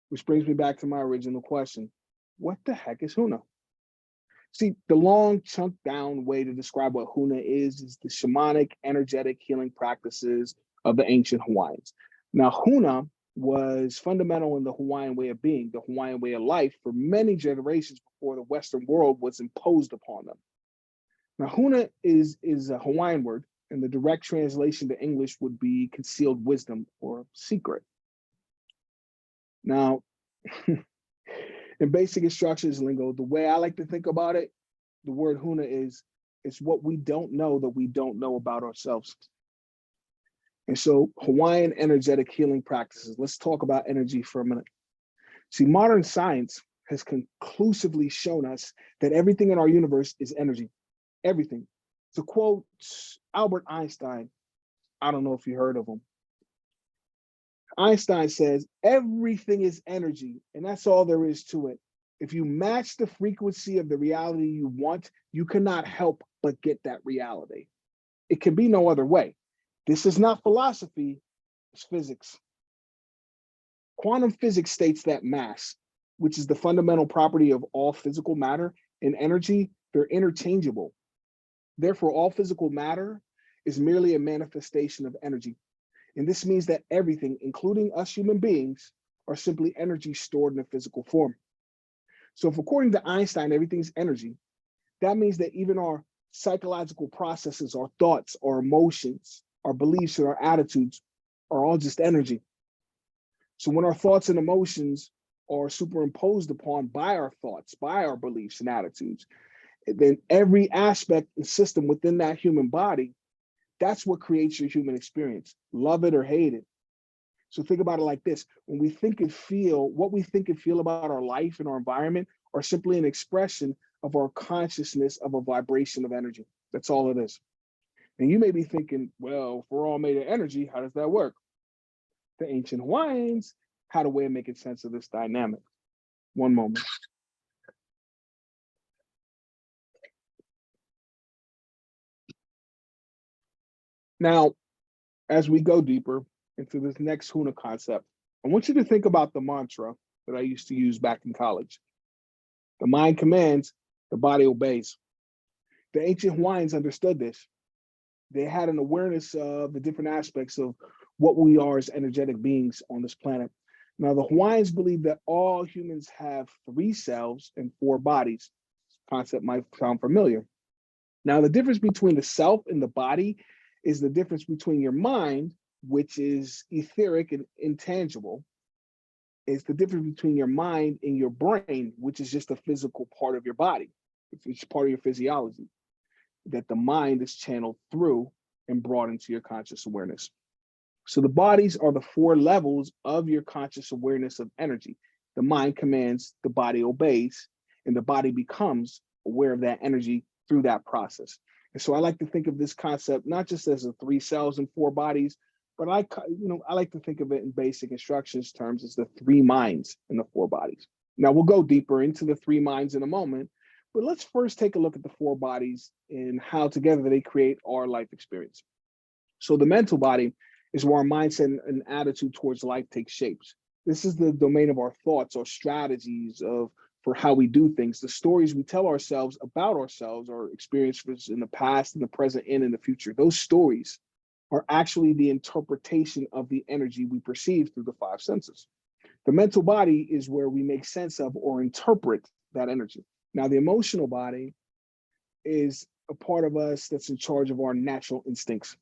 A: Which brings me back to my original question. What the heck is huna? See, the long, chunked down way to describe what huna is the shamanic, energetic healing practices of the ancient Hawaiians. Now, huna was fundamental in the Hawaiian way of being, the Hawaiian way of life, for many generations before the Western world was imposed upon them. Now, huna is a Hawaiian word, and the direct translation to English would be concealed wisdom or secret. Now, in basic instructions lingo, the way I like to think about it, the word huna is, it's what we don't know that we don't know about ourselves. And so Hawaiian energetic healing practices, let's talk about energy for a minute. See, modern science has conclusively shown us that everything in our universe is energy, everything. To quote Albert Einstein, I don't know if you heard of him. Einstein says, everything is energy, and that's all there is to it. If you match the frequency of the reality you want, you cannot help but get that reality. It can be no other way. This is not philosophy, it's physics. Quantum physics states that mass, which is the fundamental property of all physical matter, and energy, they're interchangeable. Therefore, all physical matter is merely a manifestation of energy. And this means that everything, including us human beings, are simply energy stored in a physical form. So if according to Einstein, everything's energy, that means that even our psychological processes, our thoughts, our emotions, our beliefs, and our attitudes are all just energy. So when our thoughts and emotions are superimposed upon by our thoughts, by our beliefs and attitudes, then every aspect and system within that human body, that's what creates your human experience, love it or hate it. So think about it like this. When we think and feel, what we think and feel about our life and our environment are simply an expression of our consciousness of a vibration of energy. That's all it is. And you may be thinking, well, if we're all made of energy, how does that work? The ancient Hawaiians had a way of making sense of this dynamic. One moment. Now, as we go deeper into this next Huna concept, I want you to think about the mantra that I used to use back in college. The mind commands, the body obeys. The ancient Hawaiians understood this. They had an awareness of the different aspects of what we are as energetic beings on this planet. Now, the Hawaiians believe that all humans have 3 cells and 4 bodies. This concept might sound familiar. Now, the difference between the self and the body is the difference between your mind, which is etheric and intangible. It's the difference between your mind and your brain, which is just a physical part of your body. It's part of your physiology that the mind is channeled through and brought into your conscious awareness. So the bodies are the 4 levels of your conscious awareness of energy. The mind commands, the body obeys, and the body becomes aware of that energy through that process. And so I like to think of this concept not just as the 3 cells and 4 bodies, but I like to think of it in basic instructions terms as the 3 minds and the 4 bodies. Now we'll go deeper into the 3 minds in a moment, but let's first take a look at the 4 bodies and how together they create our life experience. So the mental body is where our mindset and attitude towards life takes shapes. This is the domain of our thoughts, our strategies for how we do things, the stories we tell ourselves about ourselves, our experiences in the past, in the present, and in the future. Those stories are actually the interpretation of the energy we perceive through the 5 senses. The mental body is where we make sense of or interpret that energy. Now, the emotional body is a part of us that's in charge of our natural instincts.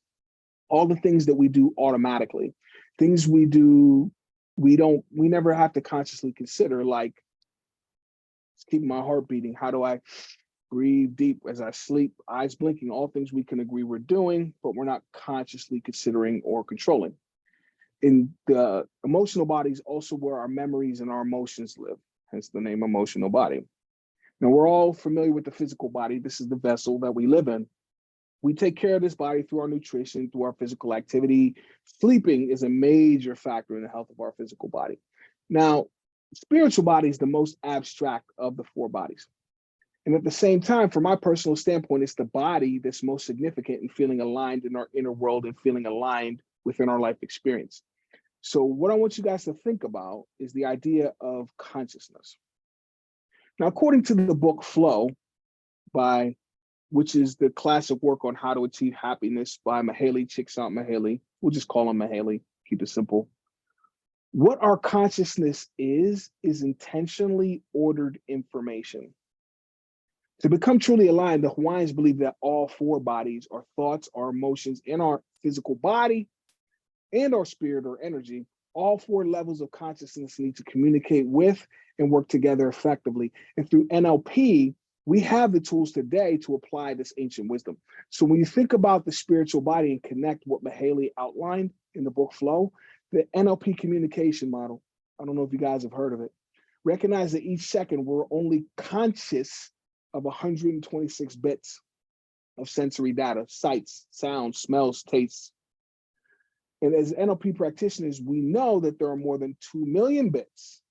A: All the things that we do automatically, things we do, we never have to consciously consider, like keeping my heart beating. How do I breathe deep as I sleep, eyes blinking, all things we can agree we're doing, but we're not consciously considering or controlling. In the emotional body is also where our memories and our emotions live, hence the name emotional body. Now, we're all familiar with the physical body. This is the vessel that we live in. We take care of this body through our nutrition, through our physical activity. Sleeping is a major factor in the health of our physical body. Now, spiritual body is the most abstract of the 4 bodies. And at the same time, from my personal standpoint, it's the body that's most significant in feeling aligned in our inner world and feeling aligned within our life experience. So what I want you guys to think about is the idea of consciousness. Now, according to the book Flow, which is the classic work on how to achieve happiness by Mihaly Csikszentmihalyi, we'll just call him Mihaly, keep it simple. What our consciousness is intentionally ordered information. To become truly aligned, the Hawaiians believe that all 4 bodies, our thoughts, our emotions, and our physical body, and our spirit or energy, all 4 levels of consciousness need to communicate with and work together effectively. And through NLP, we have the tools today to apply this ancient wisdom. So when you think about the spiritual body and connect what Mihaly outlined in the book Flow, the NLP communication model, I don't know if you guys have heard of it, recognize that each second we're only conscious of 126 bits of sensory data, sights, sounds, smells, tastes. And as NLP practitioners, we know that there are more than 2 million bits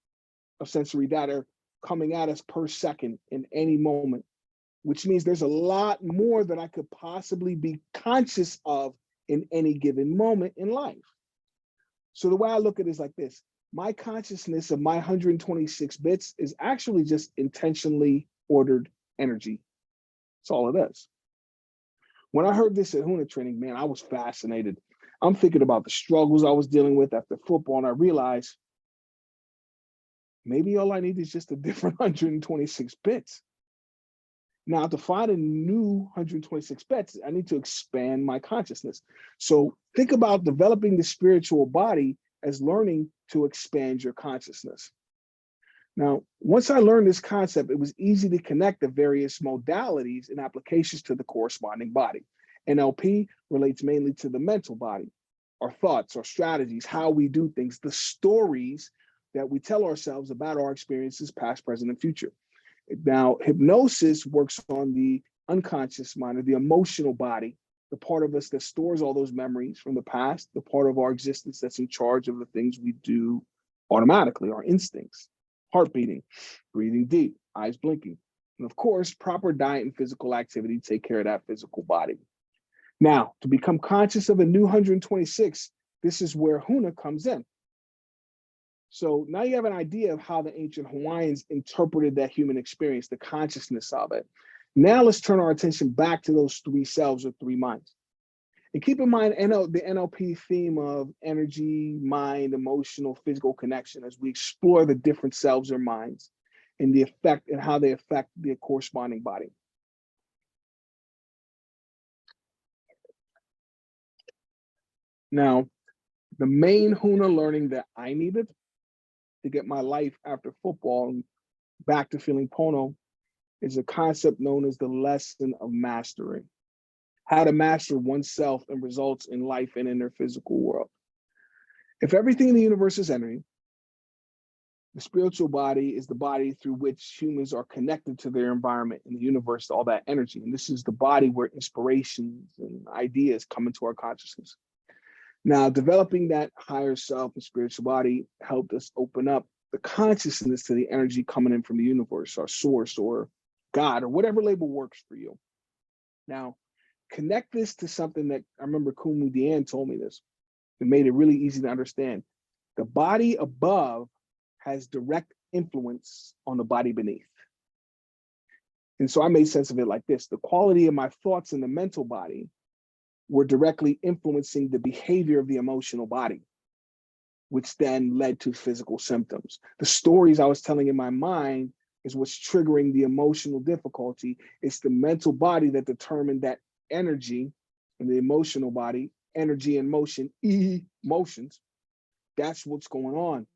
A: of sensory data coming at us per second in any moment, which means there's a lot more that I could possibly be conscious of in any given moment in life. So the way I look at it is like this. My consciousness of my 126 bits is actually just intentionally ordered energy. That's all it is. When I heard this at Huna training, man, I was fascinated. I'm thinking about the struggles I was dealing with after football, and I realized maybe all I need is just a different 126 bits. Now, to find a new 126 bits, I need to expand my consciousness. So think about developing the spiritual body as learning to expand your consciousness. Now, once I learned this concept, it was easy to connect the various modalities and applications to the corresponding body. NLP relates mainly to the mental body, our thoughts, our strategies, how we do things, the stories that we tell ourselves about our experiences, past, present, and future. Now, hypnosis works on the unconscious mind, or the emotional body, the part of us that stores all those memories from the past, the part of our existence that's in charge of the things we do automatically, our instincts. Heart beating, breathing deep, eyes blinking. And of course, proper diet and physical activity take care of that physical body. Now, to become conscious of a new 126, this is where Huna comes in. So now you have an idea of how the ancient Hawaiians interpreted that human experience, the consciousness of it. Now let's turn our attention back to those three selves or three minds. And keep in mind the NLP theme of energy, mind, emotional, physical connection as we explore the different selves or minds and the effect and how they affect the corresponding body. Now, the main Huna learning that I needed to get my life after football and back to feeling pono is a concept known as the lesson of mastery. How to master oneself and results in life and in their physical world. If everything in the universe is energy, the spiritual body is the body through which humans are connected to their environment and the universe, all that energy. And this is the body where inspirations and ideas come into our consciousness. Now, developing that higher self and spiritual body helped us open up the consciousness to the energy coming in from the universe, our source or God, or whatever label works for you. Now, connect this to something that I remember Kumu Dian told me this. It made it really easy to understand. The body above has direct influence on the body beneath. And so I made sense of it like this. The quality of my thoughts in the mental body were directly influencing the behavior of the emotional body, which then led to physical symptoms. The stories I was telling in my mind is what's triggering the emotional difficulty. It's the mental body that determined that energy and the emotional body, energy and motion, emotions, that's what's going on.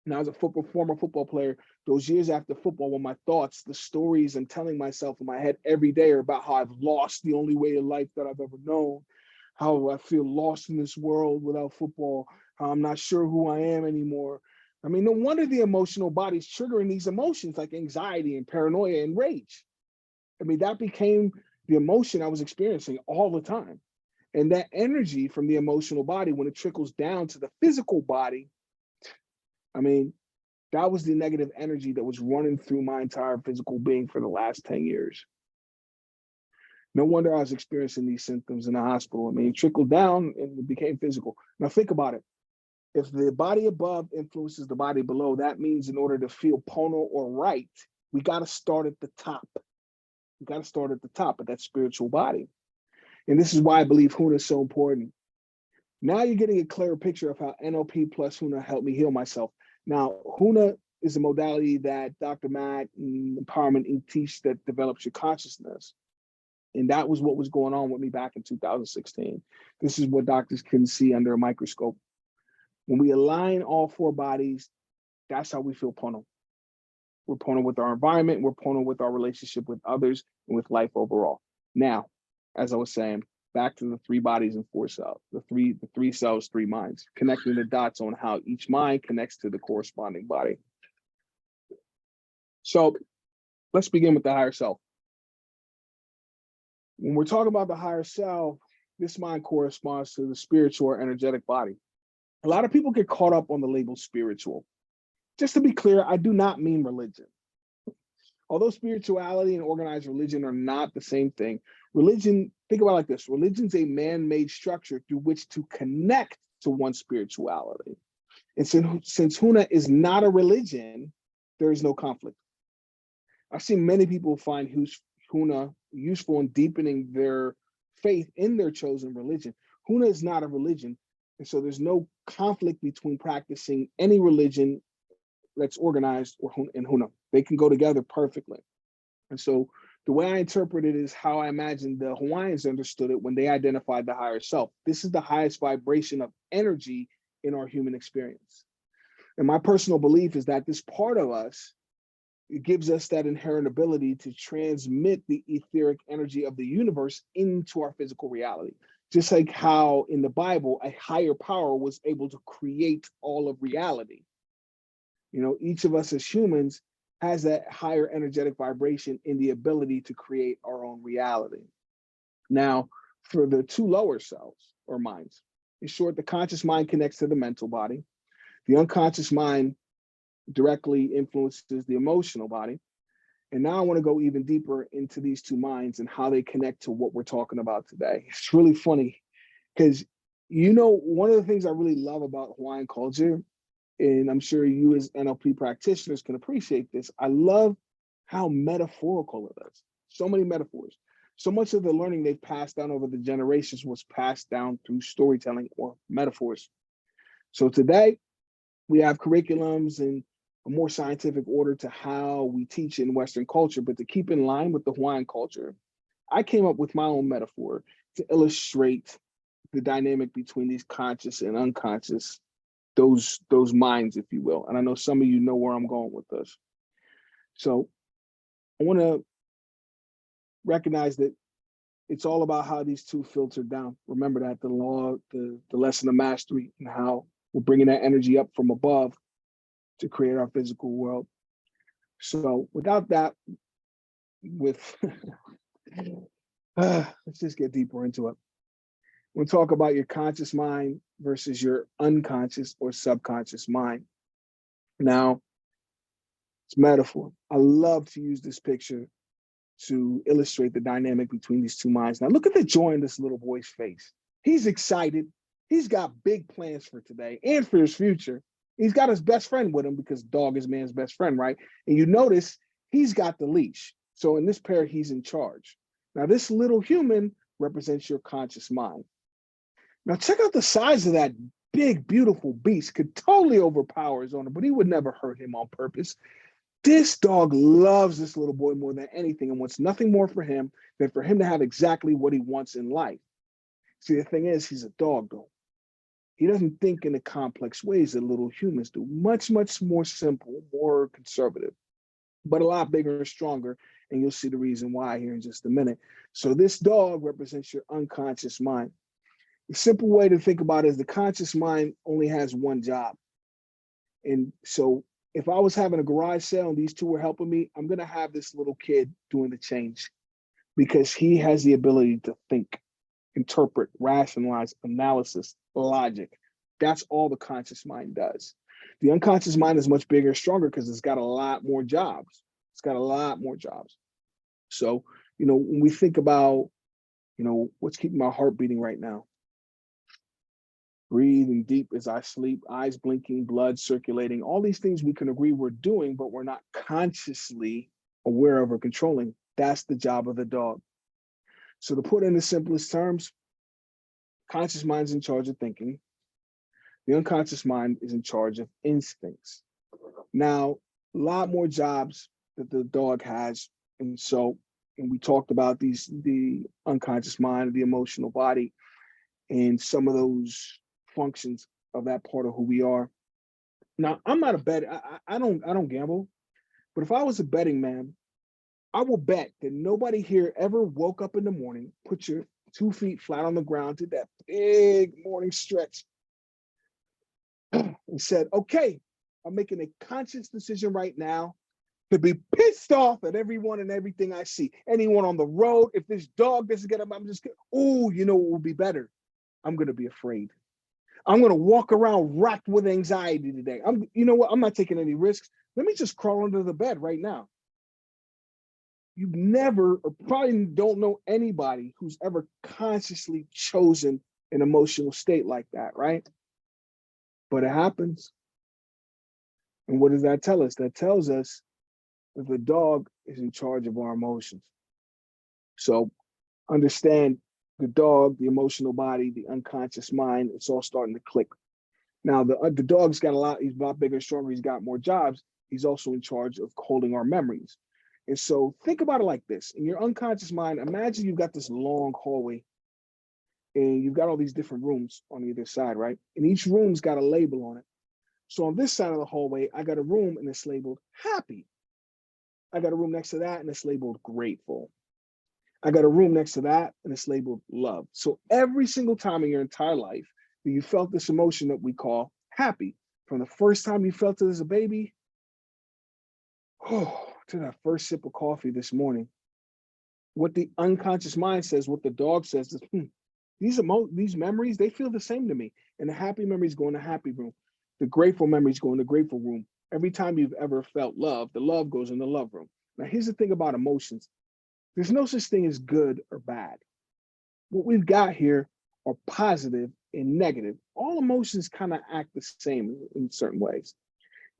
A: Now, as a former football player, those years after football, when my thoughts, the stories I'm telling myself in my head every day are about how I've lost the only way of life that I've ever known, how I feel lost in this world without football, how I'm not sure who I am anymore. I mean, no wonder the emotional body's triggering these emotions like anxiety and paranoia and rage. I mean, that became the emotion I was experiencing all the time. And that energy from the emotional body, when it trickles down to the physical body, I mean, that was the negative energy that was running through my entire physical being for the last 10 years. No wonder I was experiencing these symptoms in the hospital. I mean, it trickled down and it became physical. Now think about it. If the body above influences the body below, that means in order to feel pono or right, we got to start at the top. We got to start at the top of that spiritual body. And this is why I believe Huna is so important. Now you're getting a clearer picture of how NLP plus Huna helped me heal myself. Now, Huna is a modality that Dr. Matt and Empowerment Inc. teach that develops your consciousness. And that was what was going on with me back in 2016. This is what doctors can see under a microscope. When we align all four bodies, that's how we feel pono. We're pono with our environment, we're pono with our relationship with others and with life overall. Now, as I was saying, back to the three bodies and four cells, the three cells, three minds, connecting the dots on how each mind connects to the corresponding body. So let's begin with the higher self. When we're talking about the higher self, this mind corresponds to the spiritual or energetic body. A lot of people get caught up on the label spiritual. Just to be clear, I do not mean religion. Although spirituality and organized religion are not the same thing, religion, think about it like this, religion's a man-made structure through which to connect to one's spirituality. And since Huna is not a religion, there is no conflict. I've seen many people find Huna useful in deepening their faith in their chosen religion. Huna is not a religion, and so there's no conflict between practicing any religion that's organized or in Huna. They can go together perfectly. And so the way I interpret it is how I imagine the Hawaiians understood it when they identified the higher self. This is the highest vibration of energy in our human experience. And my personal belief is that this part of us, it gives us that inherent ability to transmit the etheric energy of the universe into our physical reality. Just like how in the Bible, a higher power was able to create all of reality. You know, each of us as humans has that higher energetic vibration in the ability to create our own reality. Now, for the two lower selves or minds, in short, the conscious mind connects to the mental body. The unconscious mind directly influences the emotional body. And now I want to go even deeper into these two minds and how they connect to what we're talking about today. It's really funny because, you know, one of the things I really love about Hawaiian culture, and I'm sure you as NLP practitioners can appreciate this, I love how metaphorical it is. So many metaphors. So much of the learning they've passed down over the generations was passed down through storytelling or metaphors. So today we have curriculums and a more scientific order to how we teach in Western culture, but to keep in line with the Hawaiian culture, I came up with my own metaphor to illustrate the dynamic between these conscious and unconscious, those minds, if you will. And I know some of you know where I'm going with this. So I want to recognize that it's all about how these two filter down. Remember that the law, the lesson of mastery, and how we're bringing that energy up from above to create our physical world. So without that, let's just get deeper into it. We'll talk about your conscious mind versus your unconscious or subconscious mind. Now, it's metaphor. I love to use this picture to illustrate the dynamic between these two minds. Now, look at the joy in this little boy's face. He's excited. He's got big plans for today and for his future. He's got his best friend with him because dog is man's best friend, right? And you notice he's got the leash. So in this pair, he's in charge. Now, this little human represents your conscious mind. Now, check out the size of that big, beautiful beast. Could totally overpower his owner, but he would never hurt him on purpose. This dog loves this little boy more than anything and wants nothing more for him than for him to have exactly what he wants in life. See, the thing is, he's a dog, though. He doesn't think in the complex ways that little humans do. Much, much more simple, more conservative, but a lot bigger and stronger. And you'll see the reason why here in just a minute. So this dog represents your unconscious mind. The simple way to think about it is the conscious mind only has one job. And so if I was having a garage sale and these two were helping me, I'm going to have this little kid doing the change because he has the ability to think, interpret, rationalize, analysis, logic. That's all the conscious mind does. The unconscious mind is much bigger and stronger because it's got a lot more jobs. It's got a lot more jobs. So, you know, when we think about, you know, what's keeping my heart beating right now? Breathing deep as I sleep, eyes blinking, blood circulating, all these things we can agree we're doing, but we're not consciously aware of or controlling. That's the job of the dog. So to put it in the simplest terms, conscious mind's in charge of thinking. The unconscious mind is in charge of instincts. Now, a lot more jobs that the dog has. And so, and we talked about the unconscious mind, the emotional body, and some of those functions of that part of who we are. Now, I'm not a bet. I don't gamble, but if I was a betting man, I will bet that nobody here ever woke up in the morning, put your 2 feet flat on the ground, did that big morning stretch, and said, okay, I'm making a conscious decision right now to be pissed off at everyone and everything I see. Anyone on the road, if this dog doesn't get up, I'm just gonna, oh, you know what will be better? I'm gonna be afraid. I'm gonna walk around racked with anxiety today. You know what? I'm not taking any risks. Let me just crawl under the bed right now. You've never, or probably don't know anybody who's ever consciously chosen an emotional state like that, right? But it happens. And what does that tell us? That tells us that the dog is in charge of our emotions. So understand the dog, the emotional body, the unconscious mind, it's all starting to click. Now, the dog's got he's a lot bigger and stronger, he's got more jobs. He's also in charge of holding our memories. And so think about it like this. In your unconscious mind, imagine you've got this long hallway and you've got all these different rooms on either side, right? And each room's got a label on it. So on this side of the hallway, I got a room and it's labeled happy. I got a room next to that and it's labeled grateful. I got a room next to that and it's labeled love. So every single time in your entire life that you felt this emotion that we call happy, from the first time you felt it as a baby, to that first sip of coffee this morning, what the unconscious mind says, what the dog says is, these memories, they feel the same to me. And the happy memories go in the happy room. The grateful memories go in the grateful room. Every time you've ever felt love, the love goes in the love room. Now, here's the thing about emotions. There's no such thing as good or bad. What we've got here are positive and negative. All emotions kind of act the same in certain ways.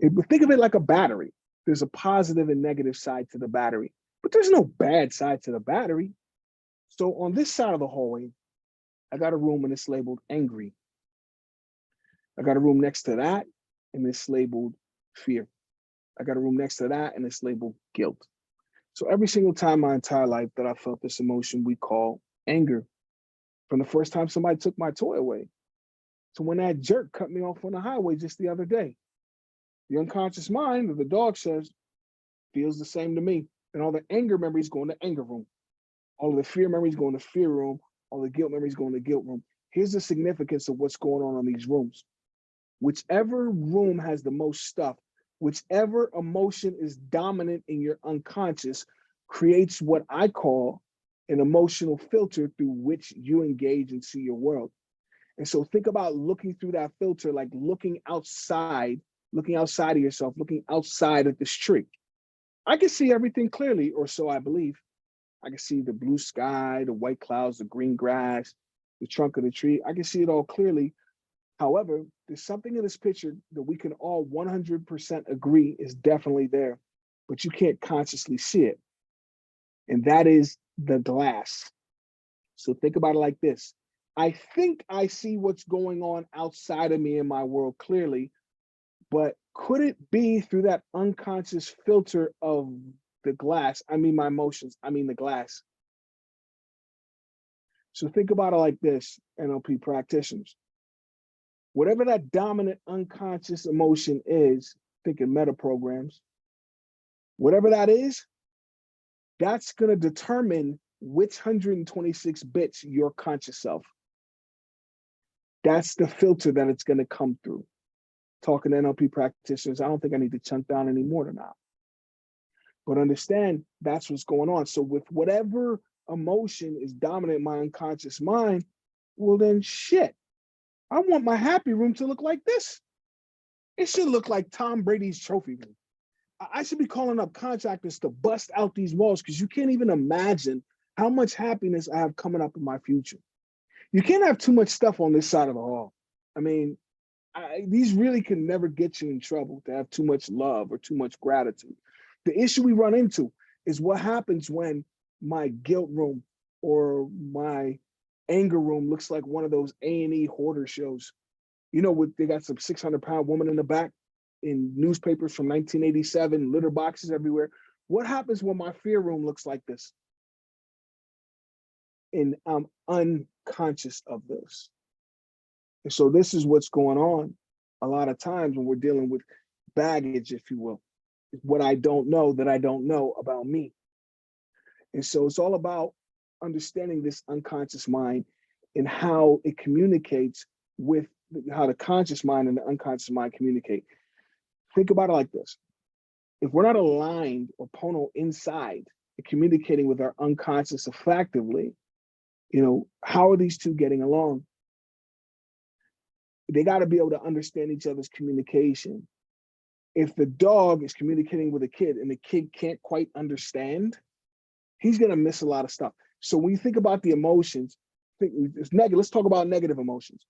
A: Think of it like a battery. There's a positive and negative side to the battery, but there's no bad side to the battery. So on this side of the hallway, I got a room and it's labeled angry. I got a room next to that and it's labeled fear. I got a room next to that and it's labeled guilt. So every single time my entire life that I felt this emotion we call anger, from the first time somebody took my toy away to when that jerk cut me off on the highway just the other day. The unconscious mind, or the dog says, feels the same to me. And all the anger memories go in the anger room. All of the fear memories go in the fear room. All the guilt memories go in the guilt room. Here's the significance of what's going on in these rooms. Whichever room has the most stuff, whichever emotion is dominant in your unconscious, creates what I call an emotional filter through which you engage and see your world. And so think about looking through that filter, like looking outside of yourself, looking outside at this tree. I can see everything clearly, or so I believe. I can see the blue sky, the white clouds, the green grass, the trunk of the tree. I can see it all clearly. However, there's something in this picture that we can all 100% agree is definitely there, but you can't consciously see it. And that is the glass. So think about it like this. I think I see what's going on outside of me in my world clearly, but could it be through that unconscious filter of the glass? I mean, my emotions, I mean, the glass. So think about it like this, NLP practitioners. Whatever that dominant unconscious emotion is, thinking meta programs, whatever that is, that's going to determine which 126 bits your conscious self. That's the filter that it's going to come through. Talking to NLP practitioners, I don't think I need to chunk down any more than that. But understand that's what's going on. So with whatever emotion is dominant in my unconscious mind, well then shit, I want my happy room to look like this. It should look like Tom Brady's trophy room. I should be calling up contractors to bust out these walls because you can't even imagine how much happiness I have coming up in my future. You can't have too much stuff on this side of the hall. I mean, these really can never get you in trouble to have too much love or too much gratitude. The issue we run into is what happens when my guilt room or my anger room looks like one of those A&E hoarder shows. You know, they got some 600-pound woman in the back in newspapers from 1987, litter boxes everywhere. What happens when my fear room looks like this? And I'm unconscious of this. And so this is what's going on a lot of times when we're dealing with baggage, if you will. What I don't know that I don't know about me. And so it's all about understanding this unconscious mind and how it communicates with how the conscious mind and the unconscious mind communicate. Think about it like this. If we're not aligned or pono inside and communicating with our unconscious effectively, you know, how are these two getting along? They got to be able to understand each other's communication. If the dog is communicating with a kid and the kid can't quite understand, he's going to miss a lot of stuff. So when you think about the emotions, it's negative. Let's talk about negative emotions.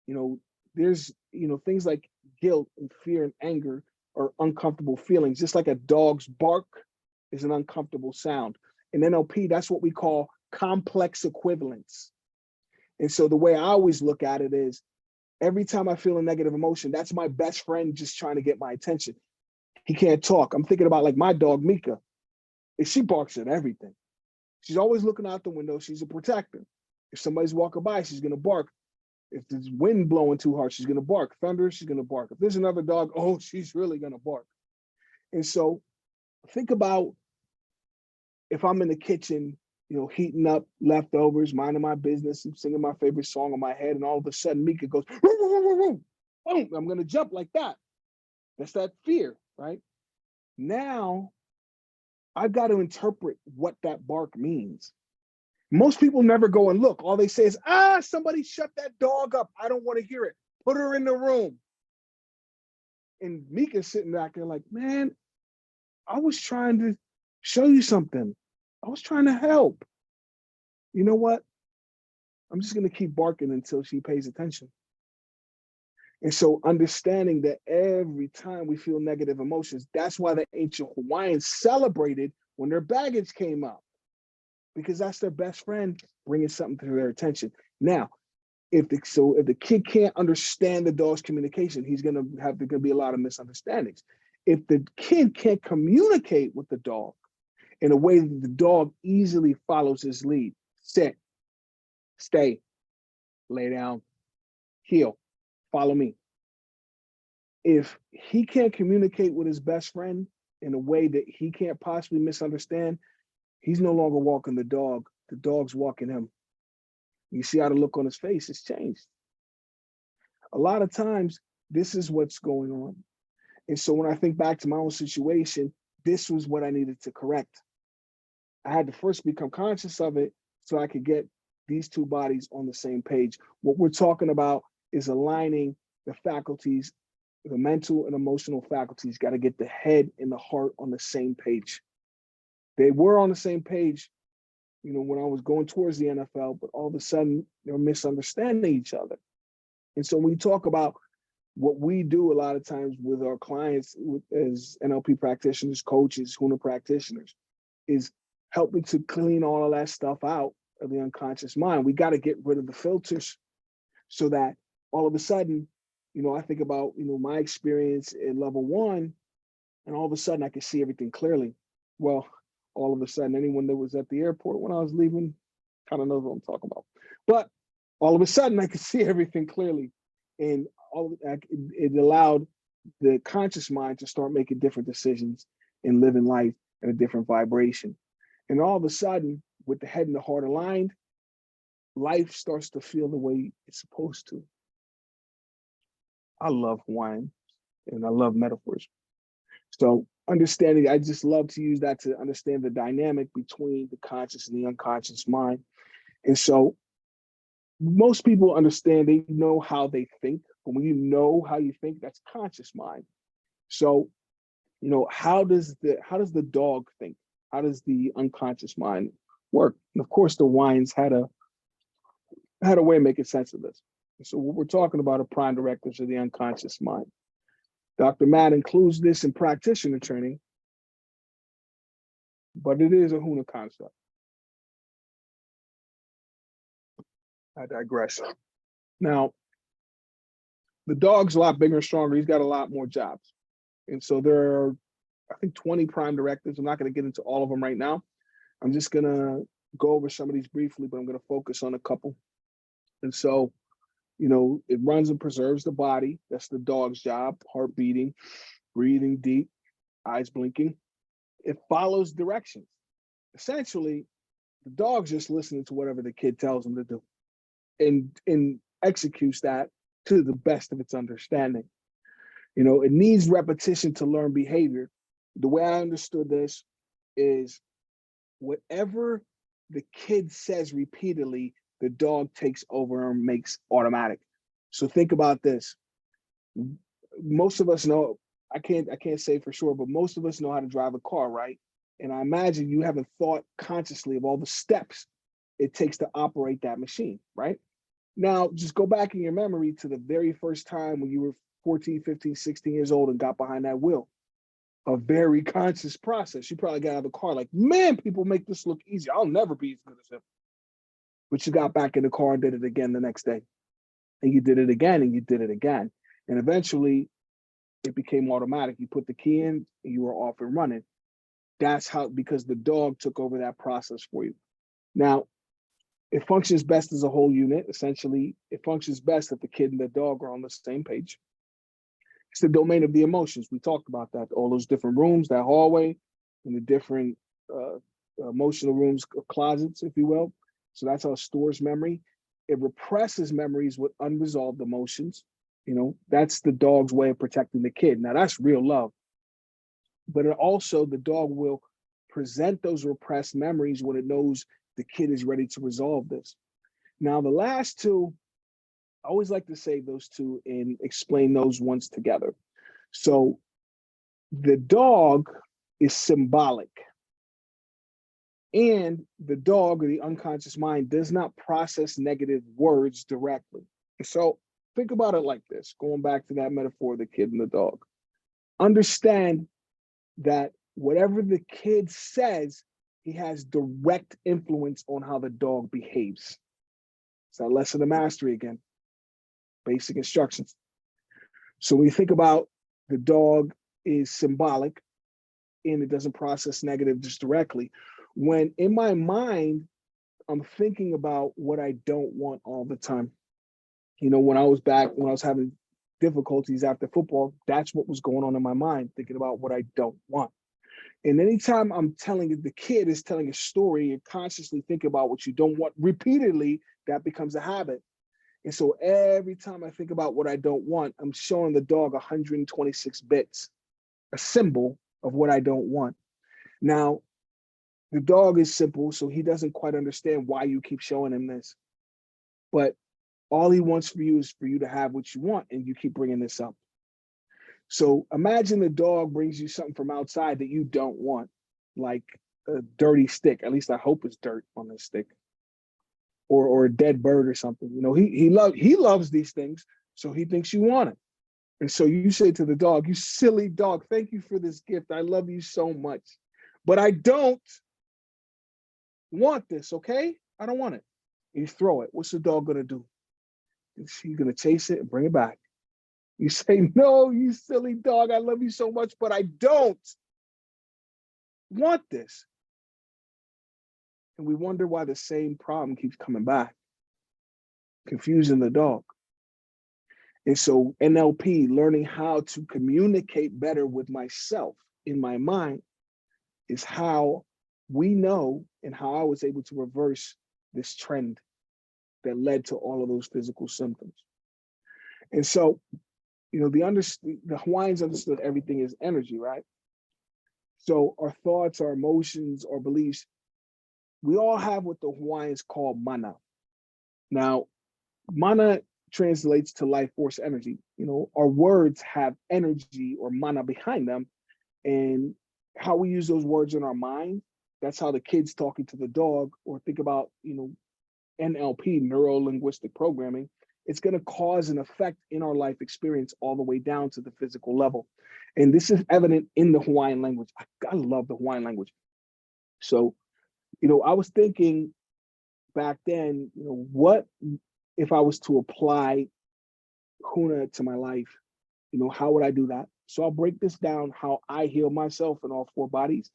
A: You know, there's, you know, things like guilt and fear and anger are uncomfortable feelings, just like a dog's bark is an uncomfortable sound. In NLP, that's what we call complex equivalence. And so the way I always look at it is, every time I feel a negative emotion, that's my best friend just trying to get my attention. He can't talk. I'm thinking about like my dog, Mika. And she barks at everything. She's always looking out the window. She's a protector. If somebody's walking by, she's going to bark. If there's wind blowing too hard, she's going to bark. Thunder, she's going to bark. If there's another dog, oh, she's really going to bark. And so think about if I'm in the kitchen, heating up leftovers, minding my business, and singing my favorite song in my head, and all of a sudden Mika goes, woo, woo, woo, woo. Boom, I'm going to jump like that. That's that fear, right? Now, I've got to interpret what that bark means. Most people never go and look. All they say is, somebody shut that dog up. I don't want to hear it. Put her in the room. And Mika's sitting back there like, man, I was trying to show you something. I was trying to help. You know what? I'm just going to keep barking until she pays attention. And so understanding that every time we feel negative emotions, that's why the ancient Hawaiians celebrated when their baggage came up, because that's their best friend bringing something to their attention. Now, if the kid can't understand the dog's communication, there's going to be a lot of misunderstandings. If the kid can't communicate with the dog in a way that the dog easily follows his lead, sit, stay, lay down, heel, follow me. If he can't communicate with his best friend in a way that he can't possibly misunderstand, he's no longer walking the dog. The dog's walking him. You see how the look on his face has changed. A lot of times, this is what's going on. And so when I think back to my own situation, this was what I needed to correct. I had to first become conscious of it so I could get these two bodies on the same page. What we're talking about is aligning the faculties, the mental and emotional faculties, got to get the head and the heart on the same page. They were on the same page, when I was going towards the NFL, but all of a sudden they're misunderstanding each other. And so when you talk about what we do a lot of times with our clients as NLP practitioners, coaches, Huna practitioners, is helping to clean all of that stuff out of the unconscious mind. We got to get rid of the filters so that all of a sudden, I think about, my experience at level 1, and all of a sudden I can see everything clearly. Well, all of a sudden, anyone that was at the airport when I was leaving kind of knows what I'm talking about. But all of a sudden I could see everything clearly. And it allowed the conscious mind to start making different decisions and living life in a different vibration. And all of a sudden, with the head and the heart aligned, life starts to feel the way it's supposed to. I love Hawaiian and I love metaphors. So understanding, I just love to use that to understand the dynamic between the conscious and the unconscious mind. And so most people understand, they know how they think. But when you know how you think, that's conscious mind. So, how does the dog think? How does the unconscious mind work? And of course, the Hawaiians had a way of making sense of this. So what we're talking about are prime directives of the unconscious mind. Dr. Matt includes this in practitioner training, but it is a Huna concept. I digress. Now, the dog's a lot bigger and stronger. He's got a lot more jobs. And so there are, I think, 20 prime directives. I'm not going to get into all of them right now. I'm just going to go over some of these briefly, but I'm going to focus on a couple. And so, it runs and preserves the body. That's the dog's job. Heart beating, breathing deep, eyes blinking. It follows directions. Essentially, the dog's just listening to whatever the kid tells him to do and executes that to the best of its understanding. It needs repetition to learn behavior. The way I understood this is whatever the kid says repeatedly, the dog takes over and makes automatic. So think about this. Most of us know, I can't say for sure, but most of us know how to drive a car, right? And I imagine you haven't thought consciously of all the steps it takes to operate that machine, right? Now, just go back in your memory to the very first time when you were 14, 15, 16 years old and got behind that wheel. A very conscious process. You probably got out of the car like, man, people make this look easy. I'll never be as good as him. But you got back in the car and did it again the next day. And you did it again and you did it again. And eventually it became automatic. You put the key in and you were off and running. That's how, because the dog took over that process for you. Now, It functions best as a whole unit. Essentially, it functions best if the kid and the dog are on the same page. It's the domain of the emotions. We talked about that, all those different rooms, that hallway, and the different emotional rooms, closets, if you will. So that's how it stores memory. It represses memories with unresolved emotions. You know, that's the dog's way of protecting the kid. Now that's real love. But it also, the dog will present those repressed memories when it knows the kid is ready to resolve this. Now, the last two, I always like to save those two and explain those ones together. So the dog is symbolic, and the dog, or the unconscious mind, does not process negative words directly. So think about it like this, going back to that metaphor of the kid and the dog. Understand that whatever the kid says, he has direct influence on how the dog behaves. It's that lesson of mastery again, basic instructions. So when you think about the dog is symbolic and it doesn't process negative just directly, when in my mind, I'm thinking about what I don't want all the time. You know, when I was having difficulties after football, that's what was going on in my mind, thinking about what I don't want. And anytime I'm telling it, the kid is telling a story and consciously think about what you don't want repeatedly, that becomes a habit. And so every time I think about what I don't want, I'm showing the dog 126 bits, a symbol of what I don't want. Now, the dog is simple, so he doesn't quite understand why you keep showing him this. But all he wants for you is for you to have what you want, and you keep bringing this up. So imagine the dog brings you something from outside that you don't want, like a dirty stick. At least I hope it's dirt on this stick, or a dead bird or something. You know, he loves these things, so he thinks you want it. And so you say to the dog, "You silly dog, thank you for this gift. I love you so much, but I don't want this. Okay, I don't want it." And you throw it. What's the dog gonna do? He's gonna chase it and bring it back. You say, "No, you silly dog, I love you so much, but I don't want this." And we wonder why the same problem keeps coming back, confusing the dog. And so NLP, learning how to communicate better with myself in my mind, is how we know and how I was able to reverse this trend that led to all of those physical symptoms. And so, you know, the Hawaiians understood everything is energy, right? So our thoughts, our emotions, our beliefs, we all have what the Hawaiians call mana. Now, mana translates to life force energy. You know, our words have energy or mana behind them, and how we use those words in our mind, that's how the kid's talking to the dog. Or think about, you know, NLP, neuro-linguistic programming. It's going to cause an effect in our life experience all the way down to the physical level. And this is evident in the Hawaiian language. I love the Hawaiian language. So, you know, I was thinking back then, you know, what if I was to apply Huna to my life? You know, how would I do that? So I'll break this down, how I heal myself in all four bodies.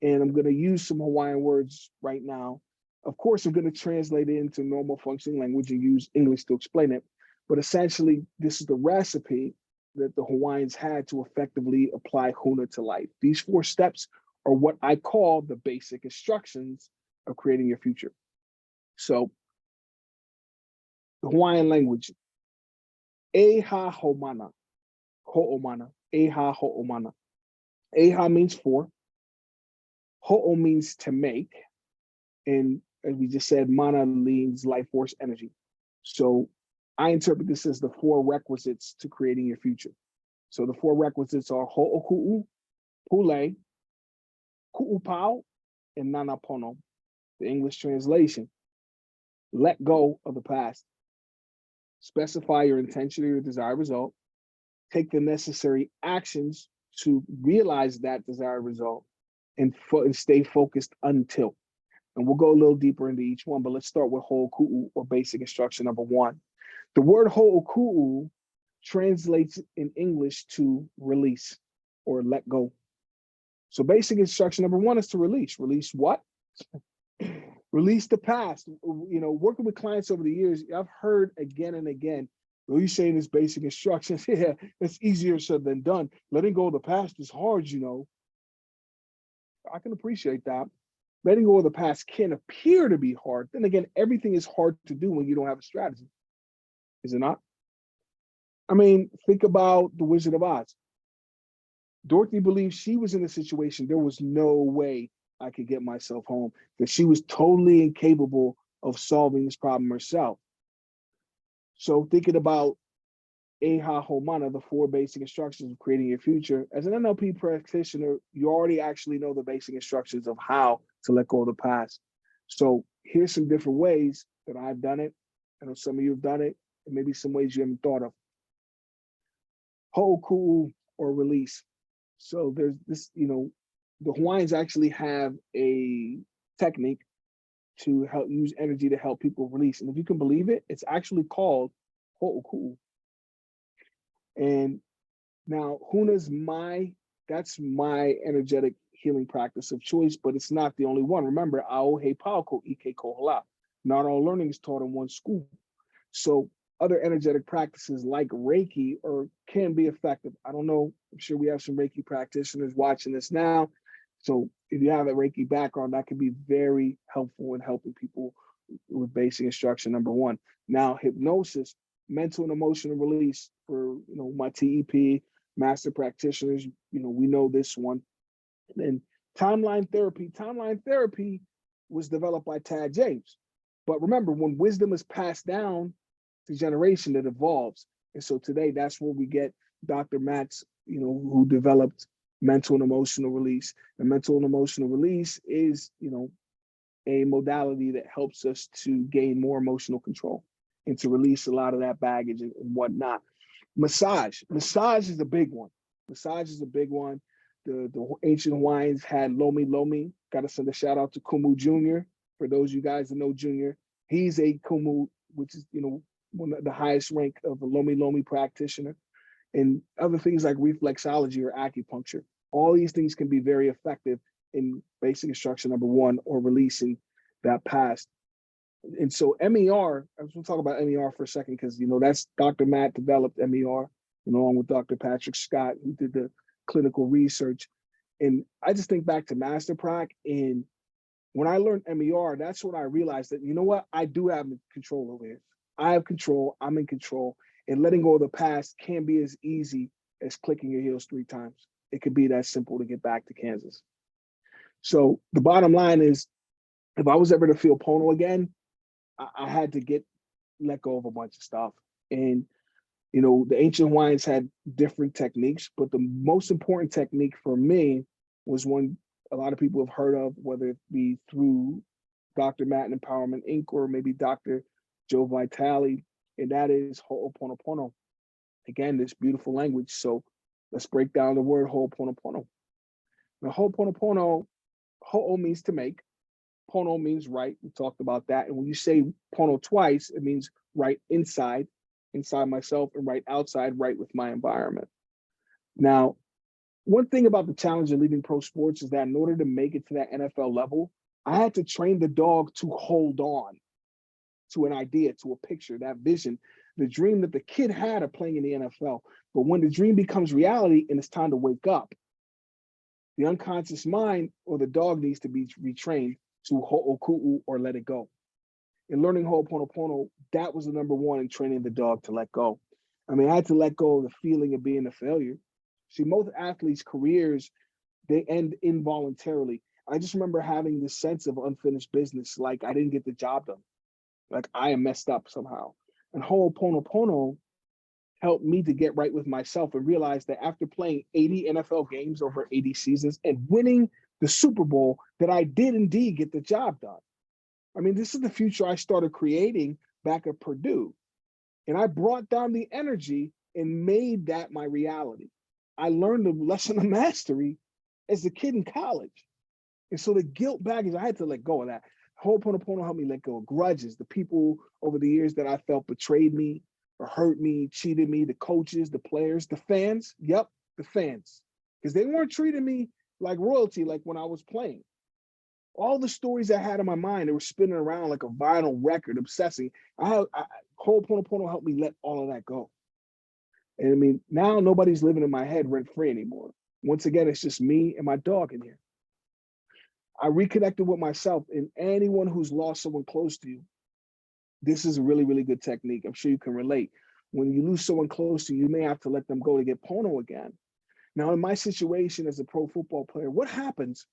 A: And I'm going to use some Hawaiian words right now. Of course, I'm going to translate it into normal functioning language and use English to explain it. But essentially, this is the recipe that the Hawaiians had to effectively apply Huna to life. These 4 steps are what I call the basic instructions of creating your future. So the Hawaiian language, Eha Homana, Ho'omana, Eha Ho'omana. Eha means 4. Ho'o means to make. And as we just said, mana means life force energy. So I interpret this as the 4 requisites to creating your future. So the 4 requisites are ho'oku'u, pule, ku'upau, and nanapono. The English translation: let go of the past. Specify your intention or your desired result. Take the necessary actions to realize that desired result, and stay focused until. And we'll go a little deeper into each one, but let's start with ho'oku'u, or basic instruction number 1. The word ho'oku'u translates in English to release or let go. So basic instruction number 1 is to release. Release what? Release the past. Working with clients over the years, I've heard again and again, well, you saying this basic instructions. Yeah, it's easier said than done. Letting go of the past is hard, I can appreciate that. Letting go of the past can appear to be hard. Then again, everything is hard to do when you don't have a strategy. Is it not? I mean, think about the Wizard of Oz. Dorothy believed she was in a situation there was no way I could get myself home, that she was totally incapable of solving this problem herself. So thinking about Eha Homana, the 4 basic instructions of creating your future, as an NLP practitioner, you already actually know the basic instructions of how to let go of the past. So here's some different ways that I've done it. I know some of you have done it, and maybe some ways you haven't thought of. Ho'oku'u, or release. So there's this, the Hawaiians actually have a technique to help use energy to help people release. And if you can believe it, it's actually called ho'oku'u. And now that's my energetic healing practice of choice, but it's not the only one. Remember, ao he pauko ike kohala. Not all learning is taught in one school. So other energetic practices like Reiki can be effective. I don't know. I'm sure we have some Reiki practitioners watching this now. So if you have a Reiki background, that could be very helpful in helping people with basic instruction, number 1. Now, hypnosis, mental and emotional release for, my TEP, master practitioners, we know this one. And timeline therapy. Timeline therapy was developed by Tad James. But remember, when wisdom is passed down to generation, it evolves. And so today, that's where we get Dr. Matt's, who developed mental and emotional release. And mental and emotional release is, a modality that helps us to gain more emotional control and to release a lot of that baggage and whatnot. Massage is a big one. Massage is a big one. The ancient Hawaiians had Lomi Lomi. Got to send a shout out to Kumu Jr. For those of you guys that know Junior, he's a Kumu, which is, one of the highest rank of a Lomi Lomi practitioner. And other things like reflexology or acupuncture. All these things can be very effective in basic instruction, number 1, or releasing that past. And so MER, I was going to talk about MER for a second because, that's Dr. Matt developed MER, along with Dr. Patrick Scott, who did the clinical research. And I just think back to Master Prac, and when I learned MER, that's when I realized that, what? I do have control over here. I have control. I'm in control. And letting go of the past can be as easy as clicking your heels 3 times. It could be that simple to get back to Kansas. So the bottom line is, if I was ever to feel Pono again, I had to let go of a bunch of stuff. And, the ancient Hawaiians had different techniques, but the most important technique for me was one a lot of people have heard of, whether it be through Dr. Matt and Empowerment Inc. or maybe Dr. Joe Vitale, and that is Ho'oponopono. Again, this beautiful language. So let's break down the word Ho'oponopono. Now, Ho'oponopono, Ho'o means to make, Pono means right. We talked about that. And when you say Pono twice, it means right inside myself, and right outside, right with my environment. Now, one thing about the challenge of leaving pro sports is that in order to make it to that NFL level, I had to train the dog to hold on to an idea, to a picture, that vision, the dream that the kid had of playing in the NFL. But when the dream becomes reality and it's time to wake up, the unconscious mind or the dog needs to be retrained to ho'oku'u, or let it go. In learning Ho'oponopono, that was the number 1 in training the dog to let go. I mean, I had to let go of the feeling of being a failure. See, most athletes' careers, they end involuntarily. I just remember having this sense of unfinished business, like I didn't get the job done, like I am messed up somehow. And Ho'oponopono helped me to get right with myself and realize that after playing 80 NFL games over 80 seasons and winning the Super Bowl, that I did indeed get the job done. I mean, this is the future I started creating back at Purdue. And I brought down the energy and made that my reality. I learned the lesson of mastery as a kid in college. And so the guilt baggage, I had to let go of that. Ho'oponopono helped me let go of grudges, the people over the years that I felt betrayed me or hurt me, cheated me, the coaches, the players, the fans. Yep, the fans. Because they weren't treating me like royalty like when I was playing. All the stories I had in my mind, they were spinning around like a vinyl record, obsessing. Ho'oponopono helped me let all of that go. And I mean, now nobody's living in my head rent free anymore. Once again, it's just me and my dog in here. I reconnected with myself, and anyone who's lost someone close to you, this is a really, really good technique. I'm sure you can relate. When you lose someone close to you, you may have to let them go to get Pono again. Now, in my situation as a pro football player, what happens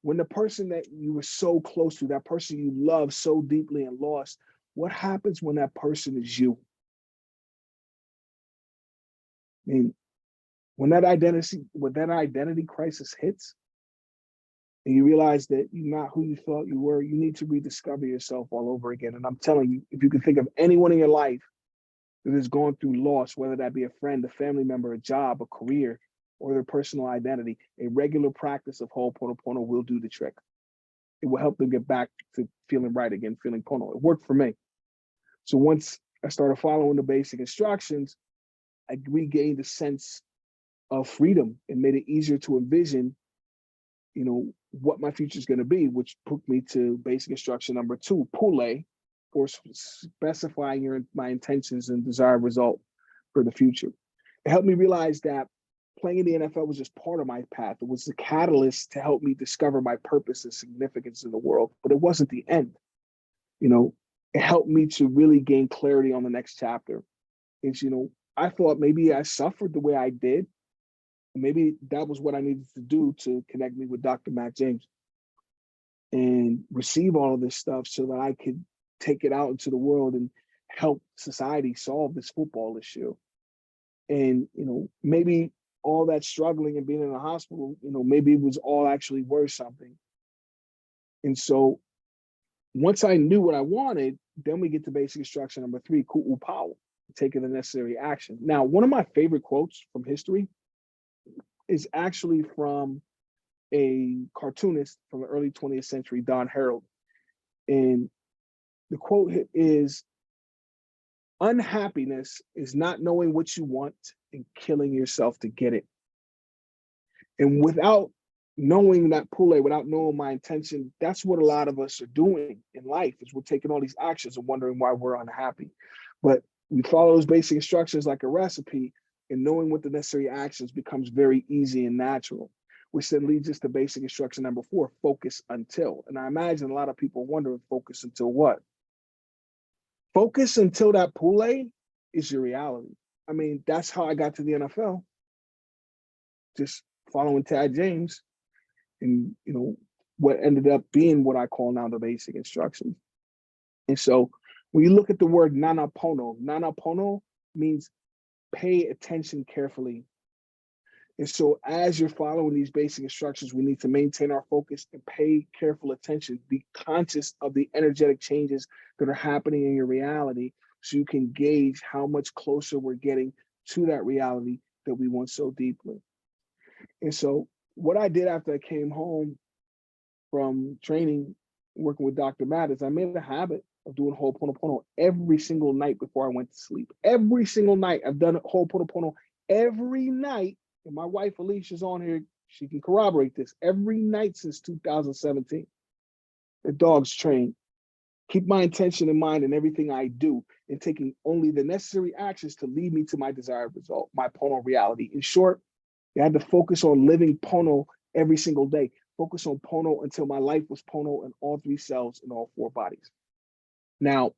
A: when the person that you were so close to, that person you love so deeply and lost, what happens when that person is you? I mean, when that identity crisis hits, and you realize that you're not who you thought you were, you need to rediscover yourself all over again. And I'm telling you, if you can think of anyone in your life that has gone through loss, whether that be a friend, a family member, a job, a career, or their personal identity, a regular practice of Ho'oponopono will do the trick. It will help them get back to feeling right again, feeling Pono. It worked for me. So once I started following the basic instructions, I regained a sense of freedom and made it easier to envision, what my future is going to be, which took me to basic instruction number 2, Pule, for specifying my intentions and desired result for the future. It helped me realize that playing in the NFL was just part of my path. It was the catalyst to help me discover my purpose and significance in the world, but it wasn't the end. It helped me to really gain clarity on the next chapter. I thought maybe I suffered the way I did. Maybe that was what I needed to do to connect me with Dr. Matt James and receive all of this stuff so that I could take it out into the world and help society solve this football issue. And, maybe all that struggling and being in the hospital, maybe it was all actually worth something. And so once I knew what I wanted, then we get to basic instruction number 3, Ku'upau, taking the necessary action. Now, one of my favorite quotes from history is actually from a cartoonist from the early 20th century, Don Harold. And the quote is, "Unhappiness is not knowing what you want and killing yourself to get it." And without knowing that Pule, without knowing my intention, that's what a lot of us are doing in life, is we're taking all these actions and wondering why we're unhappy. But we follow those basic instructions like a recipe, and knowing what the necessary actions becomes very easy and natural, which then leads us to basic instruction number 4, focus until. And I imagine a lot of people wondering, focus until what? Focus until that Pule is your reality. I mean, that's how I got to the NFL. Just following Tad James and, what ended up being what I call now the basic instructions. And so when you look at the word nanapono means pay attention carefully. And so as you're following these basic instructions, we need to maintain our focus and pay careful attention. Be conscious of the energetic changes that are happening in your reality so you can gauge how much closer we're getting to that reality that we want so deeply. And so what I did after I came home from training, working with Dr. Matt, is I made a habit of doing Ho'oponopono every single night before I went to sleep. Every single night. I've done Ho'oponopono every night. And my wife, Alicia's on here. She can corroborate this. Every night since 2017. The dog's trained. Keep my intention in mind in everything I do, and taking only the necessary actions to lead me to my desired result, my Pono reality. In short, I had to focus on living Pono every single day. Focus on Pono until my life was Pono in all 3 cells in all 4 bodies. Now,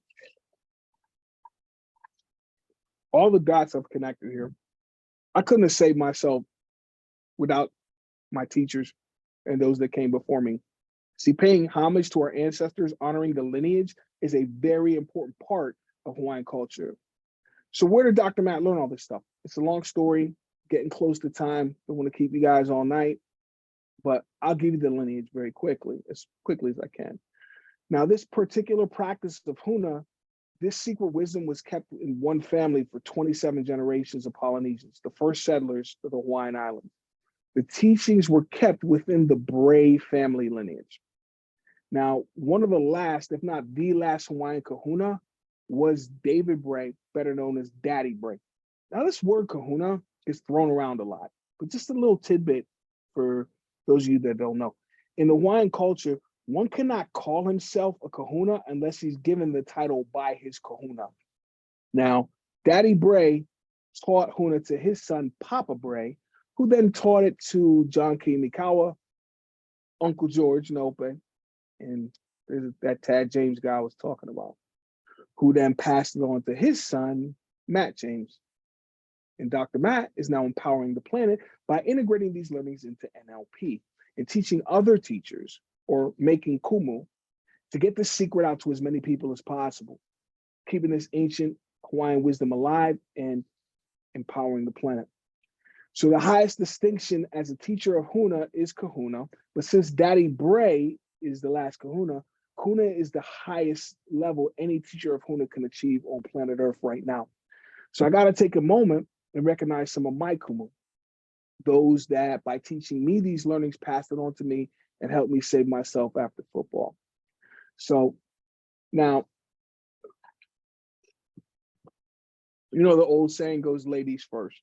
A: all the dots I've connected here, I couldn't have saved myself without my teachers and those that came before me. See, paying homage to our ancestors, honoring the lineage, is a very important part of Hawaiian culture. So where did Dr. Matt learn all this stuff? It's a long story, getting close to time. Don't want to keep you guys all night, but I'll give you the lineage very quickly as I can. Now, this particular practice of Huna, this secret wisdom was kept in one family for 27 generations of Polynesians, the first settlers of the Hawaiian Islands. The teachings were kept within the Bray family lineage. Now, one of the last, if not the last Hawaiian kahuna was David Bray, better known as Daddy Bray. Now, this word kahuna is thrown around a lot, but just a little tidbit for those of you that don't know. In the Hawaiian culture, One cannot call himself a kahuna unless he's given the title by his kahuna. Now, Daddy Bray taught huna to his son, Papa Bray, who then taught it to John K. Mikawa, Uncle George Nope, and there's that Tad James guy I was talking about, who then passed it on to his son, Matt James. And Dr. Matt is now empowering the planet by integrating these learnings into NLP and teaching other teachers, or making kumu, to get this secret out to as many people as possible, keeping this ancient Hawaiian wisdom alive and empowering the planet. So the highest distinction as a teacher of huna is kahuna, but since Daddy Bray is the last kahuna, kuna is the highest level any teacher of huna can achieve on planet Earth right now. So I got to take a moment and recognize some of my kumu, those that by teaching me these learnings passed it on to me and helped me save myself after football. So now, you know, the old saying goes, ladies first.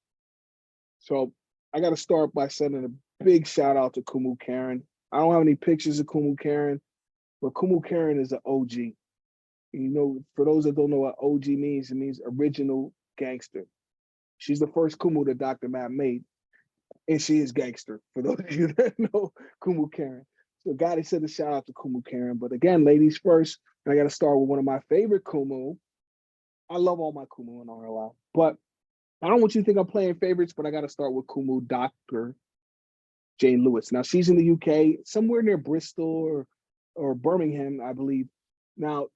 A: So I got to start by sending a big shout out to Kumu Karen. I don't have any pictures of Kumu Karen, but Kumu Karen is an OG. You know, for those that don't know what OG means, it means original gangster. She's the first Kumu that Dr. Matt made, and she is gangster, for those of you that know Kumu Karen. So gotta send a shout out to Kumu Karen. But again, ladies first, and I got to start with one of my favorite Kumu. I love all my Kumu in RLI, but I don't want you to think I'm playing favorites, but I got to start with Kumu Dr. Jane Lewis. Now, she's in the UK, somewhere near Bristol or Birmingham, I believe. Now,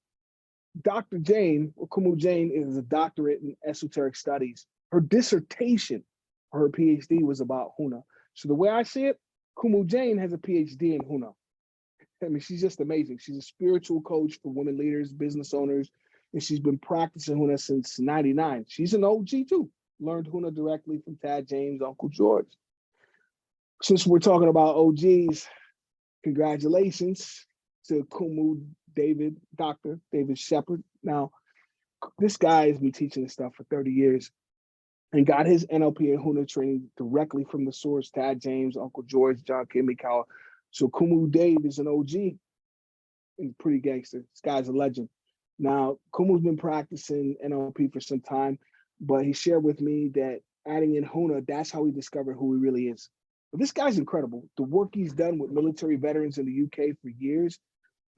A: Dr. Jane, or Kumu Jane, is a doctorate in esoteric studies. Her dissertation, her PhD, was about Huna. So the way I see it, Kumu Jane has a PhD in Huna. I mean, she's just amazing. She's a spiritual coach for women leaders, business owners, and she's been practicing Huna since '99. She's an OG too. Learned Huna directly from Tad James, Uncle George. Since we're talking about OGs, congratulations to Kumu David, Dr. David Shepard. Now, this guy has been teaching this stuff for 30 years and got his NLP and Huna training directly from the source, Tad James, Uncle George, John K. Mikawa. So Kumu Dave is an OG and pretty gangster. This guy's a legend. Now, Kumu's been practicing NLP for some time, but he shared with me that adding in Huna, that's how he discovered who he really is. But this guy's incredible. The work he's done with military veterans in the UK for years.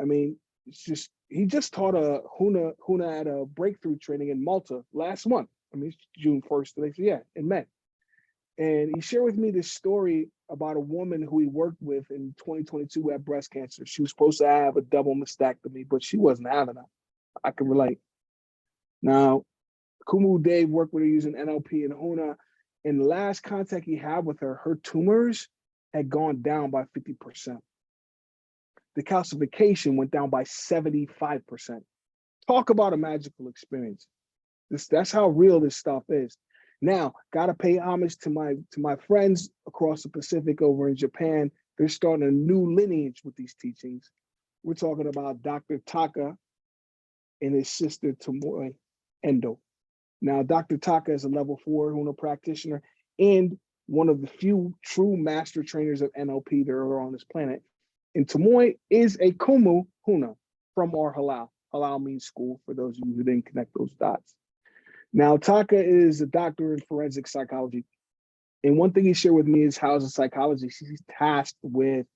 A: I mean, it's just, he just taught a Huna at a breakthrough training in Malta last month. I mean, it's June 1st today, so yeah, in May. And he shared with me this story about a woman who he worked with in 2022 who had breast cancer. She was supposed to have a double mastectomy, but she wasn't having it. I can relate. Now, Kumu Dave worked with her using NLP and Huna. And the last contact he had with her, her tumors had gone down by 50%. The calcification went down by 75%. Talk about a magical experience. That's how real this stuff is. Now, gotta pay homage to my friends across the Pacific over in Japan. They're starting a new lineage with these teachings. We're talking about Dr. Taka and his sister Tomoe Endo. Now, Dr. Taka is a level 4 Huna practitioner and one of the few true master trainers of NLP that are on this planet. And Tomoe is a Kumu Huna from our Halal. Halal means school, for those of you who didn't connect those dots. Now, Taka is a doctor in forensic psychology. And one thing he shared with me is how as a psychologist, he's tasked with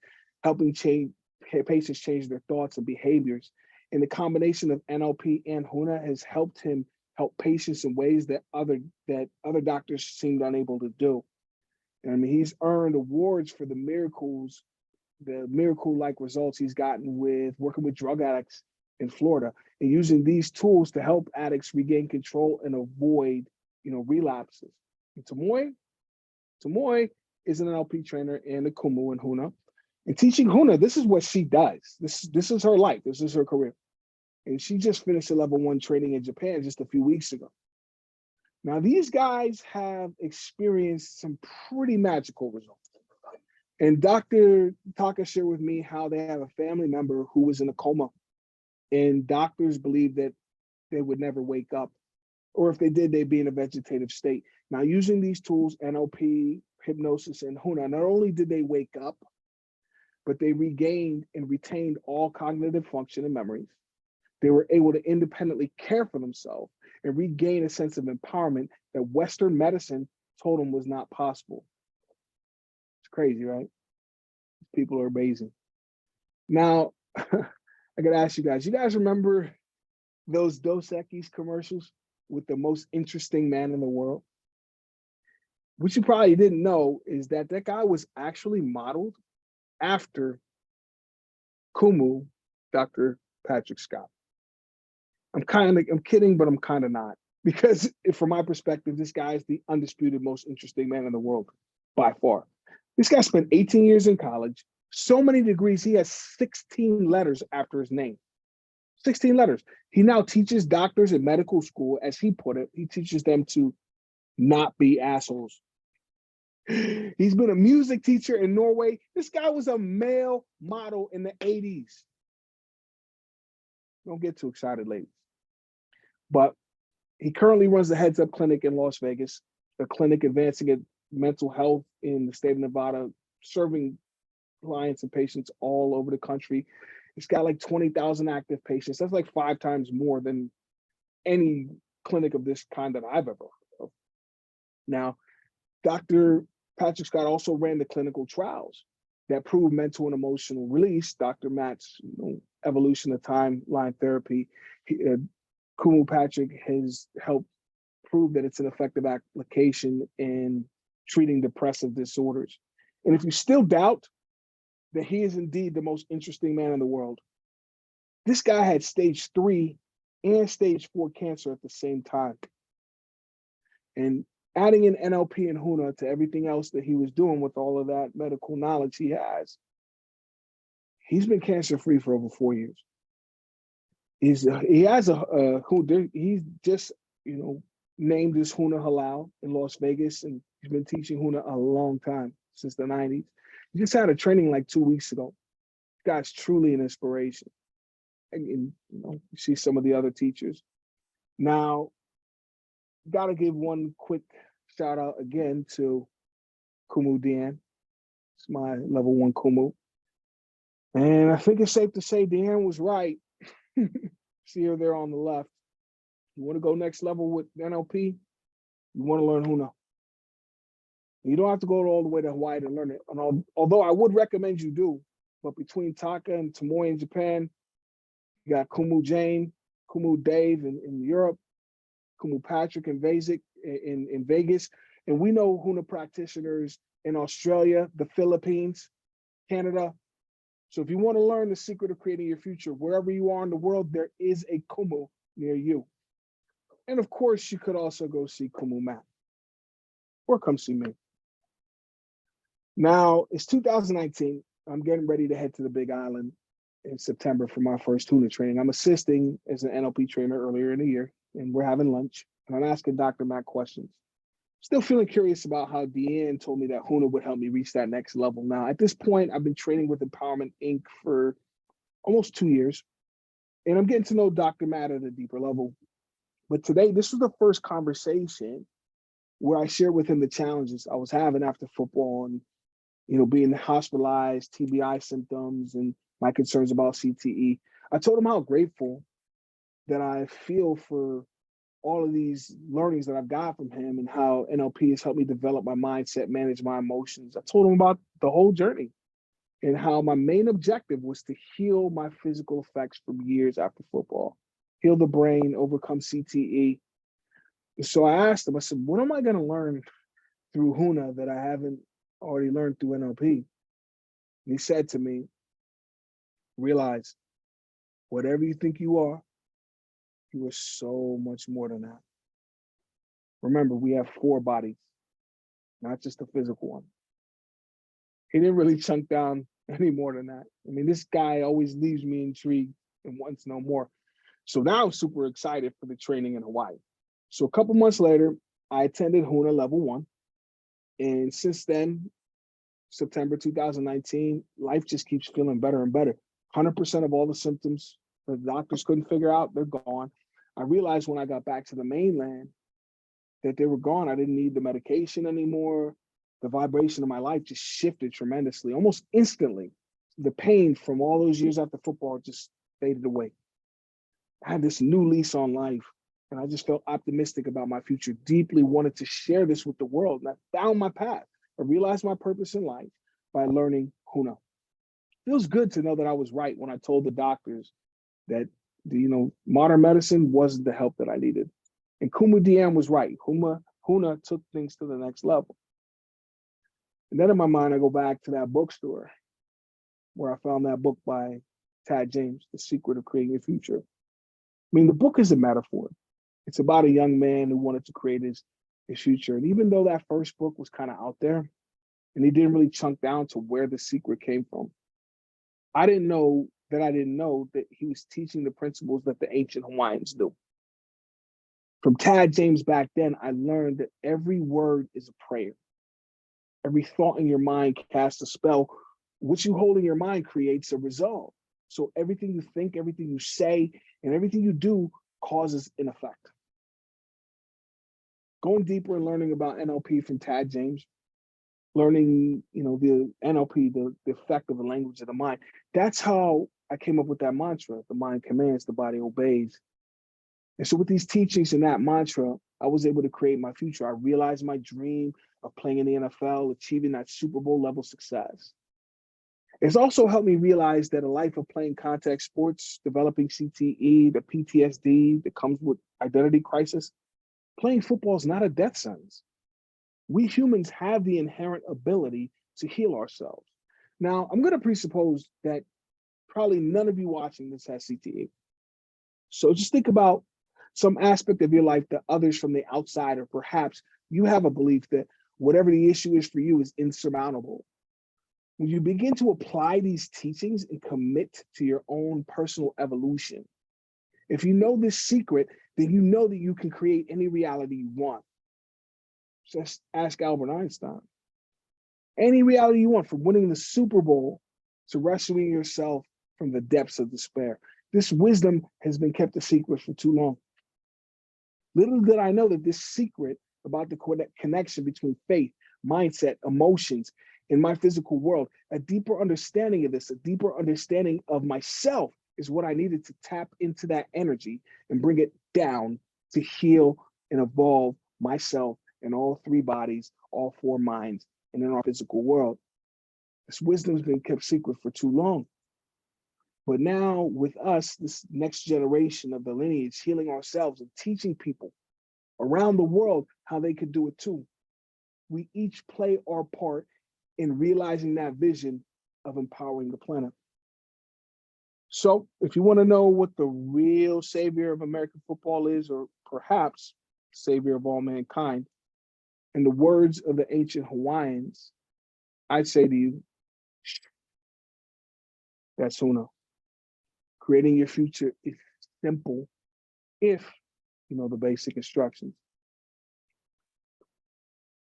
A: helping patients change their thoughts and behaviors. And the combination of NLP and Huna has helped him help patients in ways that other doctors seemed unable to do. And I mean, he's earned awards for the miracle-like results he's gotten with working with drug addicts in Florida and using these tools to help addicts regain control and avoid, relapses. And Tomoe is an NLP trainer and a Kumu and Huna. And teaching Huna, this is what she does. This is her life. This is her career. And she just finished a level 1 training in Japan just a few weeks ago. Now, these guys have experienced some pretty magical results. And Dr. Taka shared with me how they have a family member who was in a coma. And doctors believe that they would never wake up. Or if they did, they'd be in a vegetative state. Now, using these tools, NLP, hypnosis, and Huna, not only did they wake up, but they regained and retained all cognitive function and memories. They were able to independently care for themselves and regain a sense of empowerment that Western medicine told them was not possible. It's crazy, right? People are amazing. Now, I gotta ask you guys remember those Dos Equis commercials with the most interesting man in the world? What you probably didn't know is that that guy was actually modeled after Kumu, Dr. Patrick Scott. I'm kidding, but I'm kind of not. Because from my perspective, this guy is the undisputed most interesting man in the world by far. This guy spent 18 years in college, so many degrees, he has 16 letters after his name. 16 letters. He now teaches doctors in medical school, as he put it, he teaches them to not be assholes. He's been a music teacher in Norway. This guy was a male model in the 80s. Don't get too excited, ladies. But he currently runs the Heads Up Clinic in Las Vegas, a clinic advancing mental health in the state of Nevada, serving clients and patients all over the country. It's got like 20,000 active patients. That's like 5 times more than any clinic of this kind that I've ever heard of. Now, Dr. Patrick Scott also ran the clinical trials that proved mental and emotional release. Dr. Matt's evolution of timeline therapy. Kumu Patrick has helped prove that it's an effective application in treating depressive disorders. And if you still doubt that he is indeed the most interesting man in the world, this guy had stage 3 and stage 4 cancer at the same time. And adding in NLP and HUNA to everything else that he was doing with all of that medical knowledge he has, he's been cancer-free for over 4 years. He's just, named as HUNA Halal in Las Vegas, and he's been teaching HUNA a long time, since the 90s. He just had a training like 2 weeks ago. This guy's truly an inspiration. And you see some of the other teachers. Now, gotta give one quick shout out again to Kumu Deanne. It's my level 1 Kumu. And I think it's safe to say Deanne was right. See her there on the left. You want to go next level with NLP? You want to learn HUNA. You don't have to go all the way to Hawaii to learn it. And although I would recommend you do, but between Taka and Tomoe in Japan, you got Kumu Jane, Kumu Dave in Europe, Kumu Patrick and Vasic in Vegas. And we know HUNA practitioners in Australia, the Philippines, Canada. So if you want to learn the secret of creating your future, wherever you are in the world, there is a Kumu near you. And of course, you could also go see Kumu Matt, or come see me. Now, it's 2019. I'm getting ready to head to the Big Island in September for my first HUNA training. I'm assisting as an NLP trainer earlier in the year, and we're having lunch, and I'm asking Dr. Matt questions. Still feeling curious about how Deanne told me that HUNA would help me reach that next level. Now, at this point, I've been training with Empowerment Inc. for almost 2 years, and I'm getting to know Dr. Matt at a deeper level. But today, this was the first conversation where I shared with him the challenges I was having after football and, being hospitalized, TBI symptoms, and my concerns about CTE. I told him how grateful that I feel for all of these learnings that I've got from him and how NLP has helped me develop my mindset, manage my emotions. I told him about the whole journey and how my main objective was to heal my physical effects from years after football, heal the brain, overcome CTE. So I asked him, I said, what am I going to learn through HUNA that I haven't already learned through NLP? And he said to me, realize whatever you think you are so much more than that. Remember, we have 4 bodies, not just the physical one. He didn't really chunk down any more than that. I mean, this guy always leaves me intrigued and wants to know more. So now I'm super excited for the training in Hawaii. So a couple months later, I attended HUNA level 1. And since then, September 2019, life just keeps feeling better and better. 100% of all the symptoms the doctors couldn't figure out, they're gone. I realized when I got back to the mainland that they were gone. I didn't need the medication anymore. The vibration of my life just shifted tremendously, almost instantly. the pain from all those years after football just faded away. I had this new lease on life, and I just felt optimistic about my future, deeply wanted to share this with the world. And I found my path. I realized my purpose in life by learning Huna. Feels good to know that I was right when I told the doctors that modern medicine wasn't the help that I needed. And Kumu DM was right. Huna took things to the next level. And then in my mind, I go back to that bookstore where I found that book by Tad James, The Secret of Creating Your Future. I mean, the book is a metaphor. It's about a young man who wanted to create his future. And even though that first book was kind of out there, and he didn't really chunk down to where the secret came from, I didn't know that he was teaching the principles that the ancient Hawaiians do. From Tad James back then, I learned that every word is a prayer. Every thought in your mind casts a spell. What you hold in your mind creates a resolve. So everything you think, everything you say, and everything you do causes an effect. Going deeper and learning about NLP from Tad James, learning, the NLP, the effect of the language of the mind. That's how I came up with that mantra: the mind commands, the body obeys. And so with these teachings and that mantra, I was able to create my future. I realized my dream of playing in the NFL, achieving that Super Bowl level success. It's also helped me realize that a life of playing contact sports, developing CTE, the PTSD that comes with identity crisis, playing football is not a death sentence. We humans have the inherent ability to heal ourselves. Now, I'm going to presuppose that probably none of you watching this has CTE. So just think about some aspect of your life that others from the outside, or perhaps you have a belief that whatever the issue is for you is insurmountable. When you begin to apply these teachings and commit to your own personal evolution, if you know this secret, then you know that you can create any reality you want. Just ask Albert Einstein. Any reality you want, from winning the Super Bowl to rescuing yourself from the depths of despair. This wisdom has been kept a secret for too long. Little did I know that this secret about the connection between faith, mindset, emotions, in my physical world, a deeper understanding of this, a deeper understanding of myself, is what I needed to tap into that energy and bring it down to heal and evolve myself in all three bodies, all four minds, and in our physical world. This wisdom has been kept secret for too long. But now with us, this next generation of the lineage, healing ourselves and teaching people around the world how they could do it too. We each play our part in realizing that vision of empowering the planet. So if you want to know what the real savior of American football is, or perhaps savior of all mankind, in the words of the ancient Hawaiians, I'd say to you, that's Huna. Creating your future is simple if you know the basic instructions.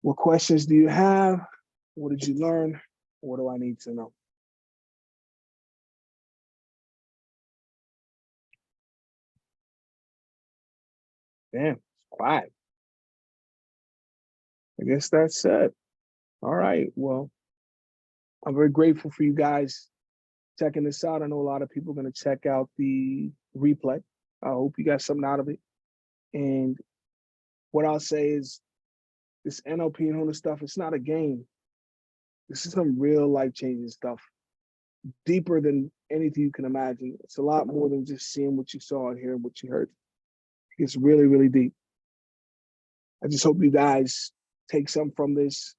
A: What questions do you have? What did you learn? What do I need to know? Damn, it's quiet. I guess that's it. All right, well, I'm very grateful for you guys checking this out. I know a lot of people are going to check out the replay. I hope you got something out of it. And what I'll say is this NLP and Huna stuff, it's not a game. This is some real life-changing stuff, deeper than anything you can imagine. It's a lot more than just seeing what you saw and hearing what you heard. It's really, really deep. I just hope you guys take something from this,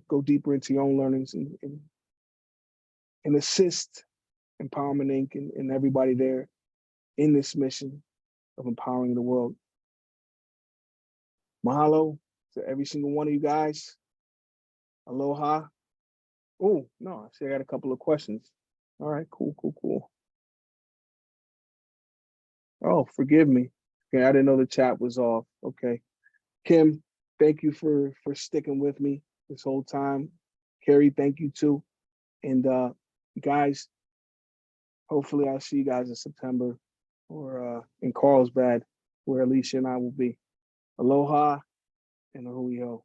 A: go deeper into your own learnings and assist Empowerment Inc. and everybody there in this mission of empowering the world. Mahalo to every single one of you guys. Aloha. Oh, no, I see I got a couple of questions. All right, cool. Oh, forgive me. Okay, I didn't know the chat was off. Okay. Kim, thank you for sticking with me this whole time. Carrie, thank you too. And guys, hopefully I'll see you guys in September or in Carlsbad, where Alicia and I will be. Aloha and a hui ho.